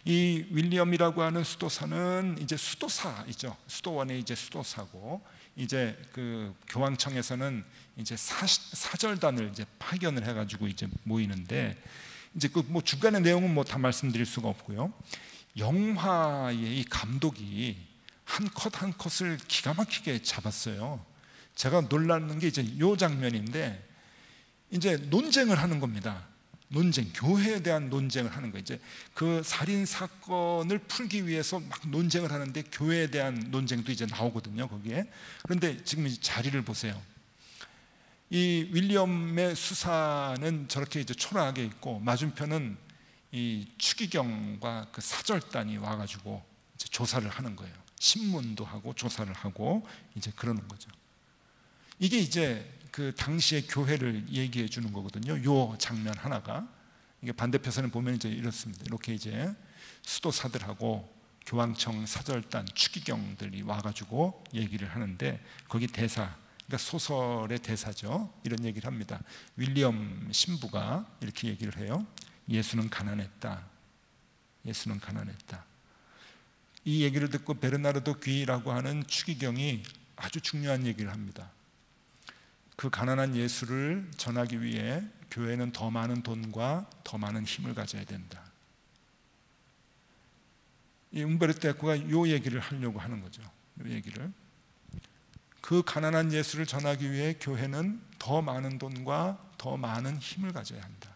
이 윌리엄이라고 하는 수도사는 이제 수도사이죠. 수도원의 이제 수도사고, 이제 그 교황청에서는 이제 사절단을 이제 파견을 해가지고 이제 모이는데, 이제 그 뭐 중간의 내용은 뭐 다 말씀드릴 수가 없고요. 영화의 이 감독이 한 컷 한 컷을 기가 막히게 잡았어요. 제가 놀라는 게 이제 이 장면인데, 이제 논쟁을 하는 겁니다. 논쟁, 교회에 대한 논쟁을 하는 거예요. 이제 그 살인 사건을 풀기 위해서 막 논쟁을 하는데, 교회에 대한 논쟁도 이제 나오거든요, 거기에. 그런데 지금 이 자리를 보세요. 이 윌리엄의 수사는 저렇게 이제 초라하게 있고, 맞은편은 이 추기경과 그 사절단이 와가지고 이제 조사를 하는 거예요. 신문도 하고 조사를 하고 이제 그러는 거죠. 이게 이제 그 당시의 교회를 얘기해 주는 거거든요. 요 장면 하나가. 이게 반대편에는 보면 이제 이렇습니다. 이렇게 이제 수도사들하고 교황청 사절단 추기경들이 와가지고 얘기를 하는데, 거기 대사, 그러니까 소설의 대사죠. 이런 얘기를 합니다. 윌리엄 신부가 이렇게 얘기를 해요. 예수는 가난했다. 예수는 가난했다. 이 얘기를 듣고 베르나르도 귀라고 하는 추기경이 아주 중요한 얘기를 합니다. 그 가난한 예수를 전하기 위해 교회는 더 많은 돈과 더 많은 힘을 가져야 된다. 이 움베르토 에코가 이 얘기를 하려고 하는 거죠. 이 얘기를. 그 가난한 예수를 전하기 위해 교회는 더 많은 돈과 더 많은 힘을 가져야 한다.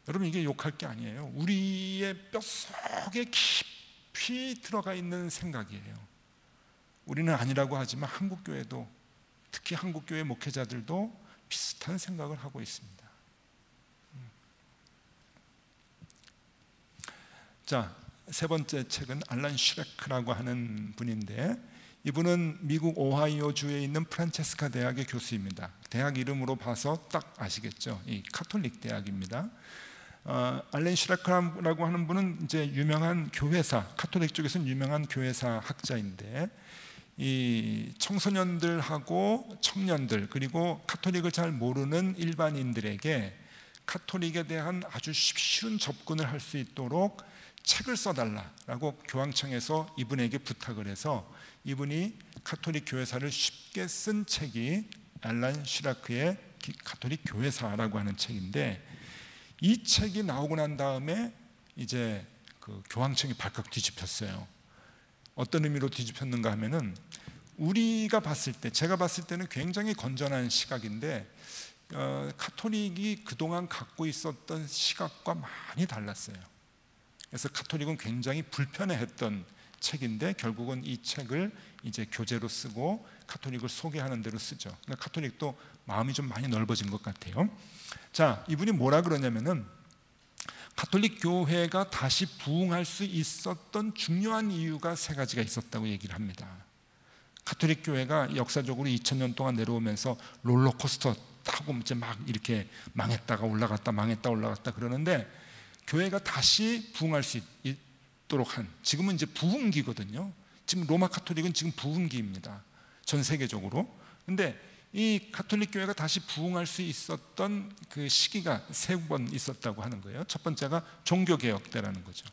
여러분, 이게 욕할 게 아니에요. 우리의 뼛속에 깊이 들어가 있는 생각이에요. 우리는 아니라고 하지만 한국교회도, 특히 한국교회 목회자들도 비슷한 생각을 하고 있습니다. 자, 세 번째 책은 알란 슈레크라고 하는 분인데, 이분은 미국 오하이오주에 있는 프란체스카 대학의 교수입니다. 대학 이름으로 봐서 딱 아시겠죠? 이 카톨릭 대학입니다. 알란 슈레크라고 하는 분은 이제 유명한 교회사, 카톨릭 쪽에서는 유명한 교회사 학자인데, 이 청소년들하고 청년들, 그리고 카톨릭을 잘 모르는 일반인들에게 카톨릭에 대한 아주 쉬운 접근을 할 수 있도록 책을 써달라라고 교황청에서 이분에게 부탁을 해서, 이분이 카톨릭 교회사를 쉽게 쓴 책이 알란 슈라크의 카톨릭 교회사라고 하는 책인데, 이 책이 나오고 난 다음에 이제 그 교황청이 발칵 뒤집혔어요. 어떤 의미로 뒤집혔는가 하면은, 우리가 봤을 때, 제가 봤을 때는 굉장히 건전한 시각인데, 카톨릭이 그동안 갖고 있었던 시각과 많이 달랐어요. 그래서 카톨릭은 굉장히 불편해했던 책인데, 결국은 이 책을 이제 교재로 쓰고 카톨릭을 소개하는 대로 쓰죠. 그러니까 카톨릭도 마음이 좀 많이 넓어진 것 같아요. 자, 이분이 뭐라 그러냐면은, 카톨릭 교회가 다시 부흥할 수 있었던 중요한 이유가 세 가지가 있었다고 얘기를 합니다. 카톨릭 교회가 역사적으로 2000년 동안 내려오면서 롤러코스터 타고 이제 막 이렇게 망했다가 올라갔다 망했다 올라갔다 그러는데, 교회가 다시 부흥할 수 있도록 한, 지금은 이제 부흥기거든요. 지금 로마 카톨릭은 지금 부흥기입니다. 전 세계적으로. 근데 이 가톨릭 교회가 다시 부흥할 수 있었던 그 시기가 3번 있었다고 하는 거예요. 첫 번째가 종교개혁 때라는 거죠.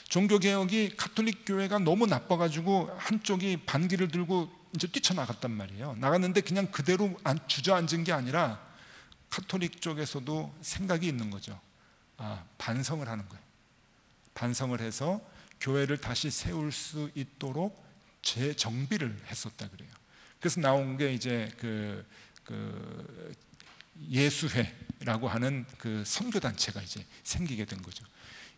종교개혁이 가톨릭 교회가 너무 나빠가지고 한쪽이 반기를 들고 이제 뛰쳐나갔단 말이에요. 나갔는데 그냥 그대로 주저앉은 게 아니라 가톨릭 쪽에서도 생각이 있는 거죠. 반성을 하는 거예요. 반성을 해서 교회를 다시 세울 수 있도록 재정비를 했었다 그래요. 그래서 나온 게 이제 그 예수회라고 하는 그 선교단체가 이제 생기게 된 거죠.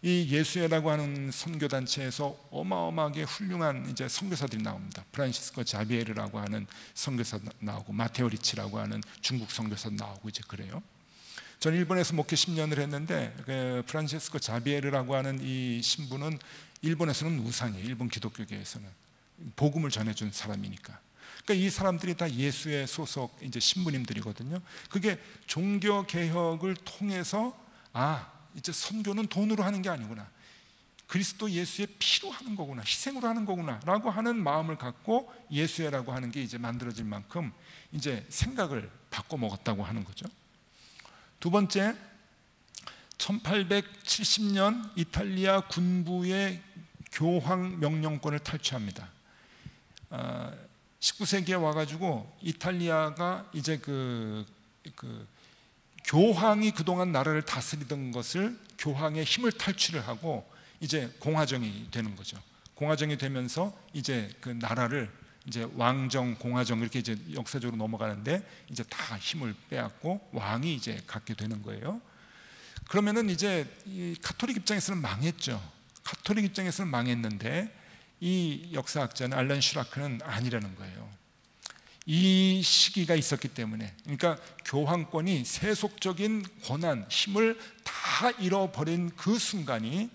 이 예수회라고 하는 선교단체에서 어마어마하게 훌륭한 이제 선교사들이 나옵니다. 프란시스코 자비에르라고 하는 선교사 나오고, 마테오 리치라고 하는 중국 선교사 나오고 이제 그래요. 저는 일본에서 목회 10년을 했는데 그 프란시스코 자비에르라고 하는 이 신부는 일본에서는 우상이에요. 일본 기독교계에서는 복음을 전해준 사람이니까. 그러니까 이 사람들이 다 예수의 소속 이제 신부님들이거든요. 그게 종교 개혁을 통해서 이제 선교는 돈으로 하는 게 아니구나, 그리스도 예수의 피로 하는 거구나, 희생으로 하는 거구나라고 하는 마음을 갖고 예수회라고 하는 게 이제 만들어질 만큼 이제 생각을 바꿔 먹었다고 하는 거죠. 두 번째, 1870년 이탈리아 군부의 교황 명령권을 탈취합니다. 19세기에 와가지고 이탈리아가 이제 그 교황이 그동안 나라를 다스리던 것을, 교황의 힘을 탈취를 하고 이제 공화정이 되는 거죠. 공화정이 되면서 이제 그 나라를 이제 왕정, 공화정 이렇게 이제 역사적으로 넘어가는데 이제 다 힘을 빼앗고 왕이 이제 갖게 되는 거예요. 그러면은 이제 이 가톨릭 입장에서는 망했죠. 가톨릭 입장에서는 망했는데 이 역사학자는 알란 슈라크는 아니라는 거예요. 이 시기가 있었기 때문에, 그러니까 교황권이 세속적인 권한, 힘을 다 잃어버린 그 순간이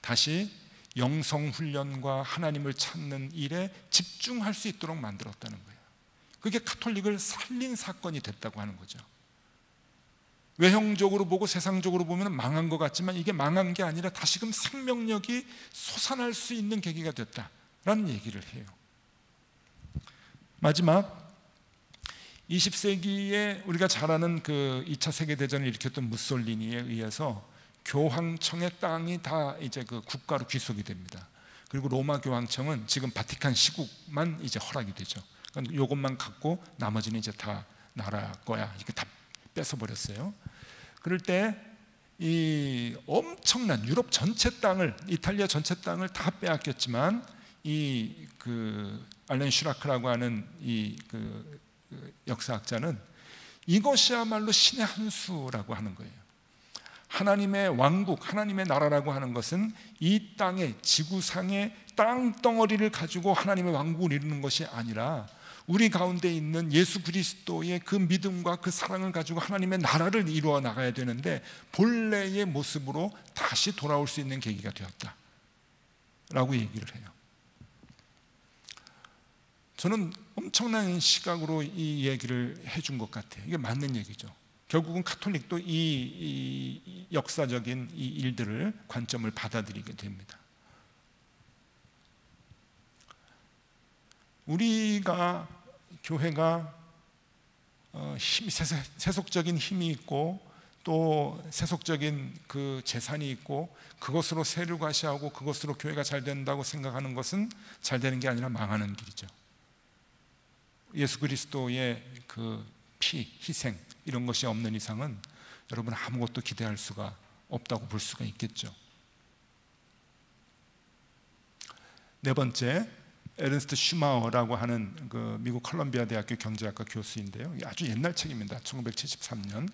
다시 영성훈련과 하나님을 찾는 일에 집중할 수 있도록 만들었다는 거예요. 그게 가톨릭을 살린 사건이 됐다고 하는 거죠. 외형적으로 보고 세상적으로 보면 망한 것 같지만 이게 망한 게 아니라 다시금 생명력이 솟아날 수 있는 계기가 됐다라는 얘기를 해요. 마지막, 20세기에 우리가 잘 아는 그 2차 세계대전을 일으켰던 무솔리니에 의해서 교황청의 땅이 다 이제 그 국가로 귀속이 됩니다. 그리고 로마 교황청은 지금 바티칸 시국만 이제 허락이 되죠. 그러니까 이것만 갖고 나머지는 이제 다 나라 거야, 이렇게 다 뺏어버렸어요. 그럴 때 이 엄청난 유럽 전체 땅을, 이탈리아 전체 땅을 다 빼앗겼지만 이 그 알렌 슈라크라고 하는 이 그 역사학자는 이것이야말로 신의 한 수라고 하는 거예요. 하나님의 왕국, 하나님의 나라라고 하는 것은 이 땅의, 지구상의 땅덩어리를 가지고 하나님의 왕국을 이루는 것이 아니라 우리 가운데 있는 예수 그리스도의 그 믿음과 그 사랑을 가지고 하나님의 나라를 이루어 나가야 되는데 본래의 모습으로 다시 돌아올 수 있는 계기가 되었다라고 얘기를 해요. 저는 엄청난 시각으로 이 얘기를 해준 것 같아요. 이게 맞는 얘기죠. 결국은 가톨릭도 이 역사적인 이 일들을, 관점을 받아들이게 됩니다. 우리가, 교회가 세속적인 힘이 있고 또 세속적인 그 재산이 있고 그것으로 세를 과시하고 그것으로 교회가 잘 된다고 생각하는 것은 잘 되는 게 아니라 망하는 길이죠. 예수 그리스도의 그 피, 희생 이런 것이 없는 이상은 여러분 아무것도 기대할 수가 없다고 볼 수가 있겠죠. 네 번째, 에른스트 슈마어라고 하는 그 미국 컬럼비아 대학교 경제학과 교수인데요. 아주 옛날 책입니다. 1973년.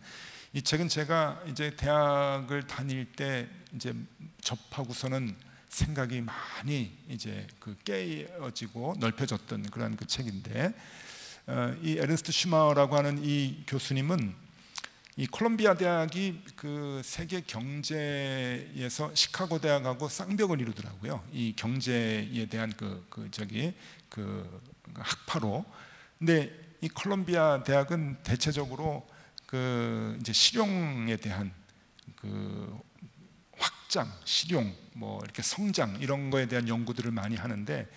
이 책은 제가 이제 대학을 다닐 때 이제 접하고서는 생각이 많이 이제 그 깨어지고 넓혀졌던 그런 그 책인데, 이 에른스트 슈마어라고 하는 이 교수님은 이 콜롬비아 대학이 그 세계 경제에서 시카고 대학하고 쌍벽을 이루더라고요. 이 경제에 대한 그 학파로. 근데 이 콜롬비아 대학은 대체적으로 그 이제 실용에 대한 그 확장, 실용, 뭐 이렇게 성장 이런 거에 대한 연구들을 많이 하는데,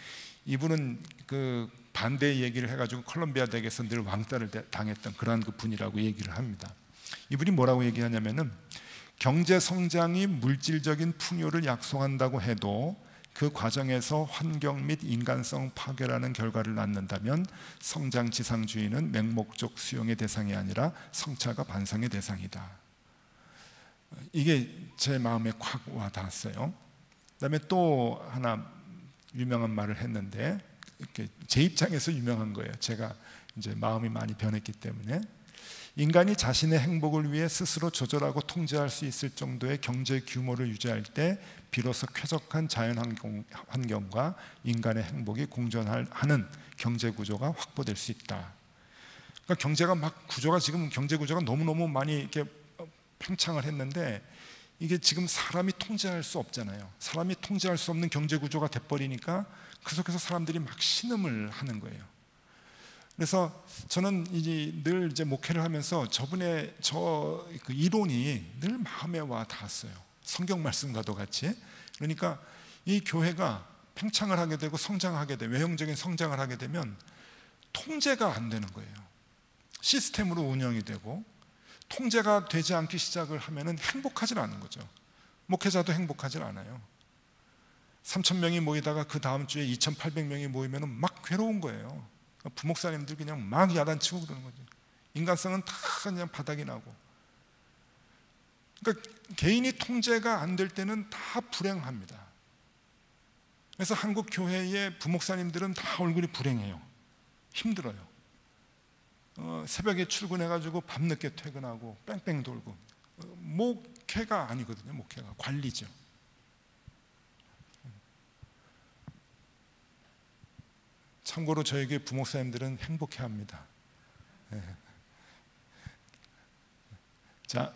이분은 그 반대의 얘기를 해가지고 콜롬비아 대학에서 늘 왕따를 당했던 그러한 그 분이라고 얘기를 합니다. 이분이 뭐라고 얘기하냐면은 경제 성장이 물질적인 풍요를 약속한다고 해도 그 과정에서 환경 및 인간성 파괴라는 결과를 낳는다면 성장 지상주의는 맹목적 수용의 대상이 아니라 성찰과 반성의 대상이다. 이게 제 마음에 콱 와닿았어요. 그다음에 또 하나 유명한 말을 했는데, 이렇게 제 입장에서 유명한 거예요. 제가 이제 마음이 많이 변했기 때문에. 인간이 자신의 행복을 위해 스스로 조절하고 통제할 수 있을 정도의 경제 규모를 유지할 때 비로소 쾌적한 자연 환경과 인간의 행복이 공존하는 경제 구조가 확보될 수 있다. 그러니까 경제가 막 구조가 지금 경제 구조가 너무너무 많이 이렇게 팽창을 했는데 이게 지금 사람이 통제할 수 없잖아요. 사람이 통제할 수 없는 경제 구조가 돼버리니까 그 속에서 사람들이 막 신음을 하는 거예요. 그래서 저는 늘 이제 목회를 하면서 저분의 그 이론이 늘 마음에 와 닿았어요. 성경 말씀과도 같이. 그러니까 이 교회가 팽창을 하게 되고 성장하게 되면, 외형적인 성장을 하게 되면 통제가 안 되는 거예요. 시스템으로 운영이 되고 통제가 되지 않기 시작을 하면은 행복하지 않은 거죠. 목회자도 행복하지 않아요. 3,000명이 모이다가 그 다음 주에 2,800명이 모이면은 막 괴로운 거예요. 부목사님들 그냥 막 야단치고 그러는 거죠. 인간성은 다 그냥 바닥이 나고. 그러니까 개인이 통제가 안 될 때는 다 불행합니다. 그래서 한국 교회의 부목사님들은 다 얼굴이 불행해요. 힘들어요. 새벽에 출근해가지고 밤늦게 퇴근하고 뺑뺑 돌고. 목회가 아니거든요. 목회가 관리죠. 참고로 저에게 부목사님들은 행복해합니다. 자,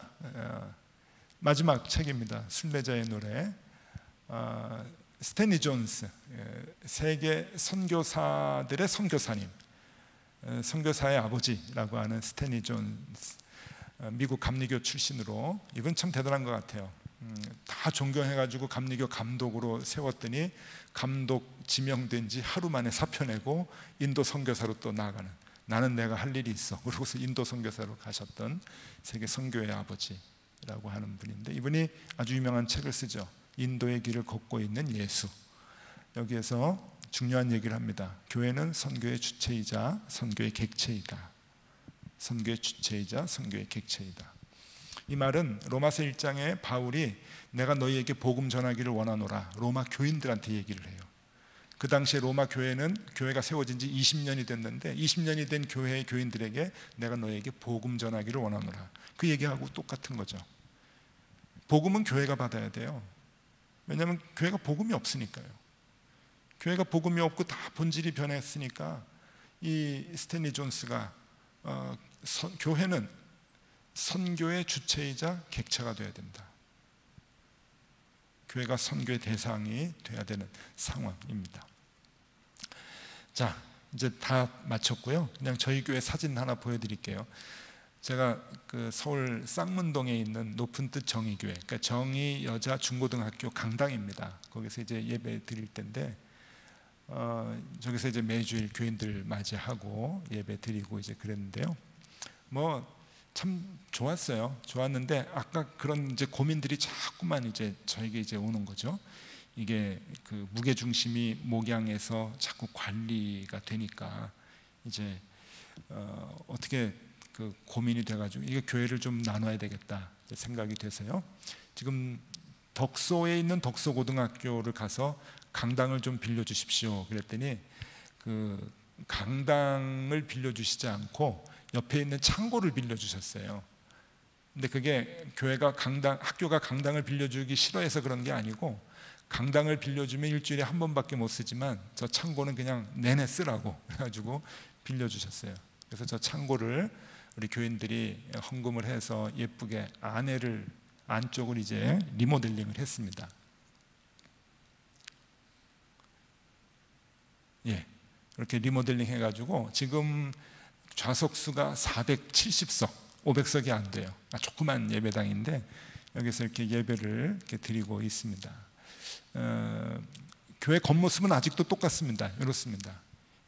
마지막 책입니다. 순례자의 노래. 스탠리 존스, 세계 선교사들의 선교사님, 선교사의 아버지라고 하는 스탠리 존스, 미국 감리교 출신으로, 이분 참 대단한 것 같아요. 다 존경해가지고 감리교 감독으로 세웠더니 감독 지명된 지 하루 만에 사표 내고 인도 선교사로 또 나아가는, 나는 내가 할 일이 있어 그러고서 인도 선교사로 가셨던 세계 선교의 아버지라고 하는 분인데, 이분이 아주 유명한 책을 쓰죠. 인도의 길을 걷고 있는 예수. 여기에서 중요한 얘기를 합니다. 교회는 선교의 주체이자 선교의 객체이다. 선교의 주체이자 선교의 객체이다. 이 말은 로마서 1장에 바울이 내가 너희에게 복음 전하기를 원하노라 로마 교인들한테 얘기를 해요. 그 당시에 로마 교회는, 교회가 세워진 지 20년이 됐는데 20년이 된 교회의 교인들에게 내가 너희에게 복음 전하기를 원하노라, 그 얘기하고 똑같은 거죠. 복음은 교회가 받아야 돼요. 왜냐하면 교회가 복음이 없으니까요. 교회가 복음이 없고 다 본질이 변했으니까 이 스탠리 존스가 교회는 선교의 주체이자 객체가 되어야 된다. 교회가 선교의 대상이 되어야 되는 상황입니다. 자, 이제 다 마쳤고요. 그냥 저희 교회 사진 하나 보여드릴게요. 제가 그 서울 쌍문동에 있는 높은 뜻 정의교회, 그러니까 정의 여자 중고등학교 강당입니다. 거기서 이제 예배 드릴 텐데, 저기서 이제 매주일 교인들 맞이하고 예배 드리고 이제 그랬는데요. 뭐 참 좋았어요. 좋았는데 아까 그런 이제 고민들이 자꾸만 이제 저에게 이제 오는 거죠. 이게 그 무게 중심이 목양에서 자꾸 관리가 되니까 이제 어떻게 그 고민이 돼가지고 이게 교회를 좀 나눠야 되겠다 생각이 돼서요. 지금 덕소에 있는 덕소고등학교를 가서 강당을 좀 빌려주십시오 그랬더니 그 강당을 빌려주시지 않고 옆에 있는 창고를 빌려주셨어요. 근데 그게 교회가 학교가 강당을 빌려주기 싫어해서 그런 게 아니고, 강당을 빌려주면 일주일에 한 번밖에 못 쓰지만 저 창고는 그냥 내내 쓰라고 해가지고 빌려주셨어요. 그래서 저 창고를 우리 교인들이 헌금을 해서 예쁘게 안쪽을 이제 리모델링을 했습니다. 예, 이렇게 리모델링 해가지고 지금 좌석수가 470석, 500석이 안 돼요. 조그만 예배당인데 여기서 이렇게 예배를 이렇게 드리고 있습니다. 교회 겉모습은 아직도 똑같습니다. 이렇습니다.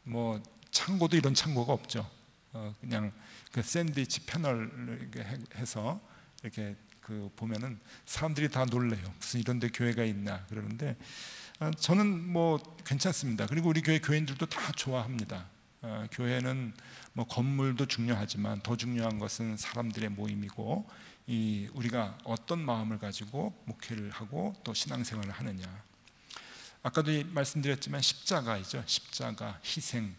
뭐 창고도 이런 창고가 없죠. 그냥 그 샌드위치 패널 이렇게 해서 이렇게 그 보면은 사람들이 다 놀래요. 무슨 이런 데 교회가 있나 그러는데 저는 뭐 괜찮습니다. 그리고 우리 교회 교인들도 다 좋아합니다. 교회는 뭐 건물도 중요하지만 더 중요한 것은 사람들의 모임이고 우리가 어떤 마음을 가지고 목회를 하고 또 신앙생활을 하느냐. 아까도 말씀드렸지만 십자가이죠. 십자가, 희생,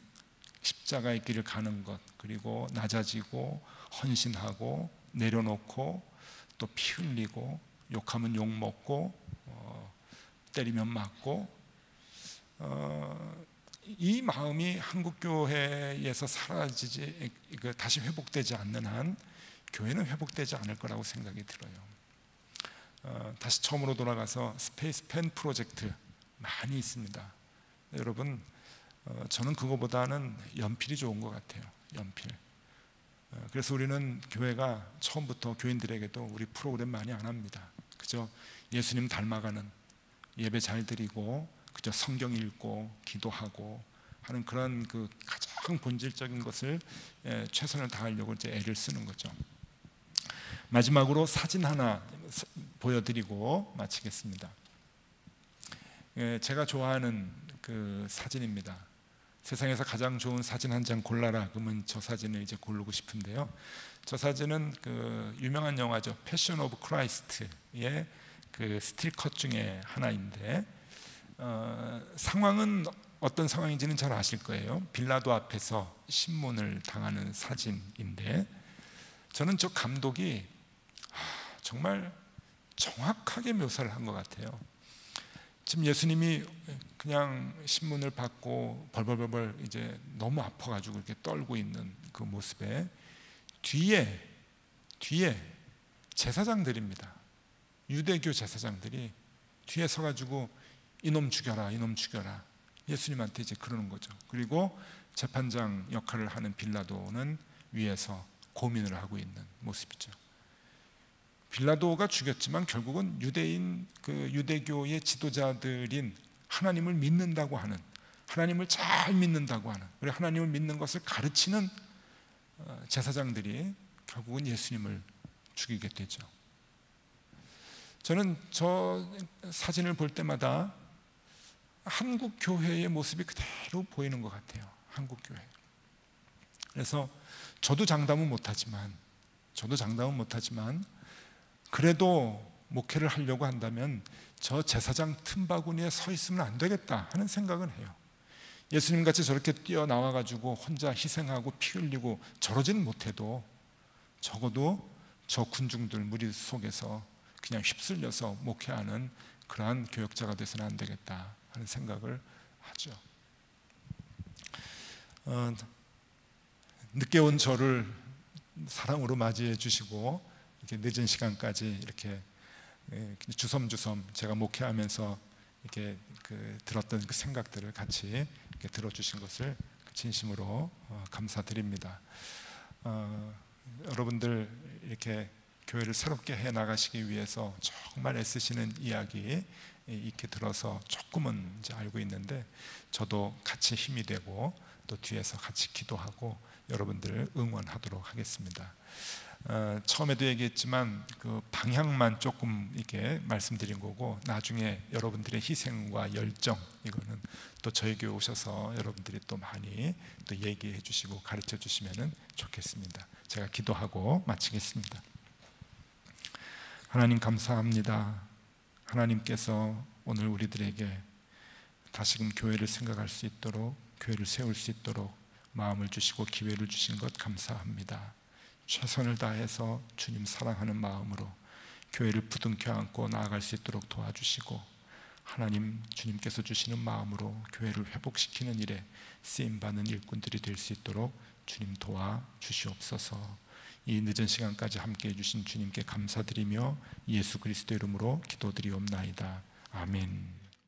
십자가의 길을 가는 것, 그리고 낮아지고 헌신하고 내려놓고 또 피 흘리고 욕하면 욕 먹고 때리면 맞고 이 마음이 한국 교회에서 사라지지 다시 회복되지 않는 한 교회는 회복되지 않을 거라고 생각이 들어요. 다시 처음으로 돌아가서 스페이스 펜 프로젝트 많이 있습니다. 여러분, 저는 그거보다는 연필이 좋은 것 같아요. 연필. 그래서 우리는 교회가 처음부터 교인들에게도 우리 프로그램 많이 안 합니다. 그저 예수님 닮아가는 예배 잘 드리고 그저 성경 읽고 기도하고 하는 그런 그 가장 본질적인 것을 최선을 다하려고 이제 애를 쓰는 거죠. 마지막으로 사진 하나 보여드리고 마치겠습니다. 제가 좋아하는 그 사진입니다. 세상에서 가장 좋은 사진 한 장 골라라. 그러면 저 사진을 이제 고르고 싶은데요. 저 사진은 그 유명한 영화죠. 패션 오브 크라이스트의 그 스틸컷 중에 하나인데 상황은 어떤 상황인지는 잘 아실 거예요. 빌라도 앞에서 신문을 당하는 사진인데 저는 저 감독이 정말 정확하게 묘사를 한 것 같아요. 지금 예수님이 그냥 신문을 받고 벌벌벌 이제 너무 아파가지고 이렇게 떨고 있는 그 모습에 뒤에 제사장들입니다. 유대교 제사장들이 뒤에 서가지고 이놈 죽여라, 이놈 죽여라. 예수님한테 이제 그러는 거죠. 그리고 재판장 역할을 하는 빌라도는 위에서 고민을 하고 있는 모습이죠. 빌라도가 죽였지만 결국은 유대인 그 유대교의 지도자들인 하나님을 믿는다고 하는, 하나님을 잘 믿는다고 하는, 그리고 하나님을 믿는 것을 가르치는 제사장들이 결국은 예수님을 죽이게 되죠. 저는 저 사진을 볼 때마다 한국 교회의 모습이 그대로 보이는 것 같아요. 한국 교회. 그래서 저도 장담은 못하지만 그래도 목회를 하려고 한다면 저 제사장 틈바구니에 서 있으면 안 되겠다 하는 생각은 해요. 예수님 같이 저렇게 뛰어나와 가지고 혼자 희생하고 피 흘리고 저러지는 못해도 적어도 저 군중들 무리 속에서 그냥 휩쓸려서 목회하는 그러한 교역자가 돼서는 안 되겠다 하는 생각을 하죠. 늦게 온 저를 사랑으로 맞이해 주시고 이렇게 늦은 시간까지 이렇게 주섬주섬 제가 목회하면서 이렇게 들었던 그 생각들을 같이 이렇게 들어주신 것을 진심으로 감사드립니다. 여러분들 이렇게 교회를 새롭게 해 나가시기 위해서 정말 애쓰시는 이야기 이렇게 들어서 조금은 이제 알고 있는데 저도 같이 힘이 되고 또 뒤에서 같이 기도하고 여러분들을 응원하도록 하겠습니다. 처음에도 얘기했지만 그 방향만 조금 이렇게 말씀드린 거고 나중에 여러분들의 희생과 열정 이거는 또 저희 교회 오셔서 여러분들이 또 많이 또 얘기해 주시고 가르쳐 주시면 좋겠습니다. 제가 기도하고 마치겠습니다. 하나님 감사합니다. 하나님께서 오늘 우리들에게 다시금 교회를 생각할 수 있도록 교회를 세울 수 있도록 마음을 주시고 기회를 주신 것 감사합니다. 최선을 다해서 주님 사랑하는 마음으로 교회를 부둥켜 안고 나아갈 수 있도록 도와주시고 하나님 주님께서 주시는 마음으로 교회를 회복시키는 일에 쓰임받는 일꾼들이 될 수 있도록 주님 도와주시옵소서. 이 늦은 시간까지 함께해 주신 주님께 감사드리며 예수 그리스도 이름으로 기도드리옵나이다. 아멘.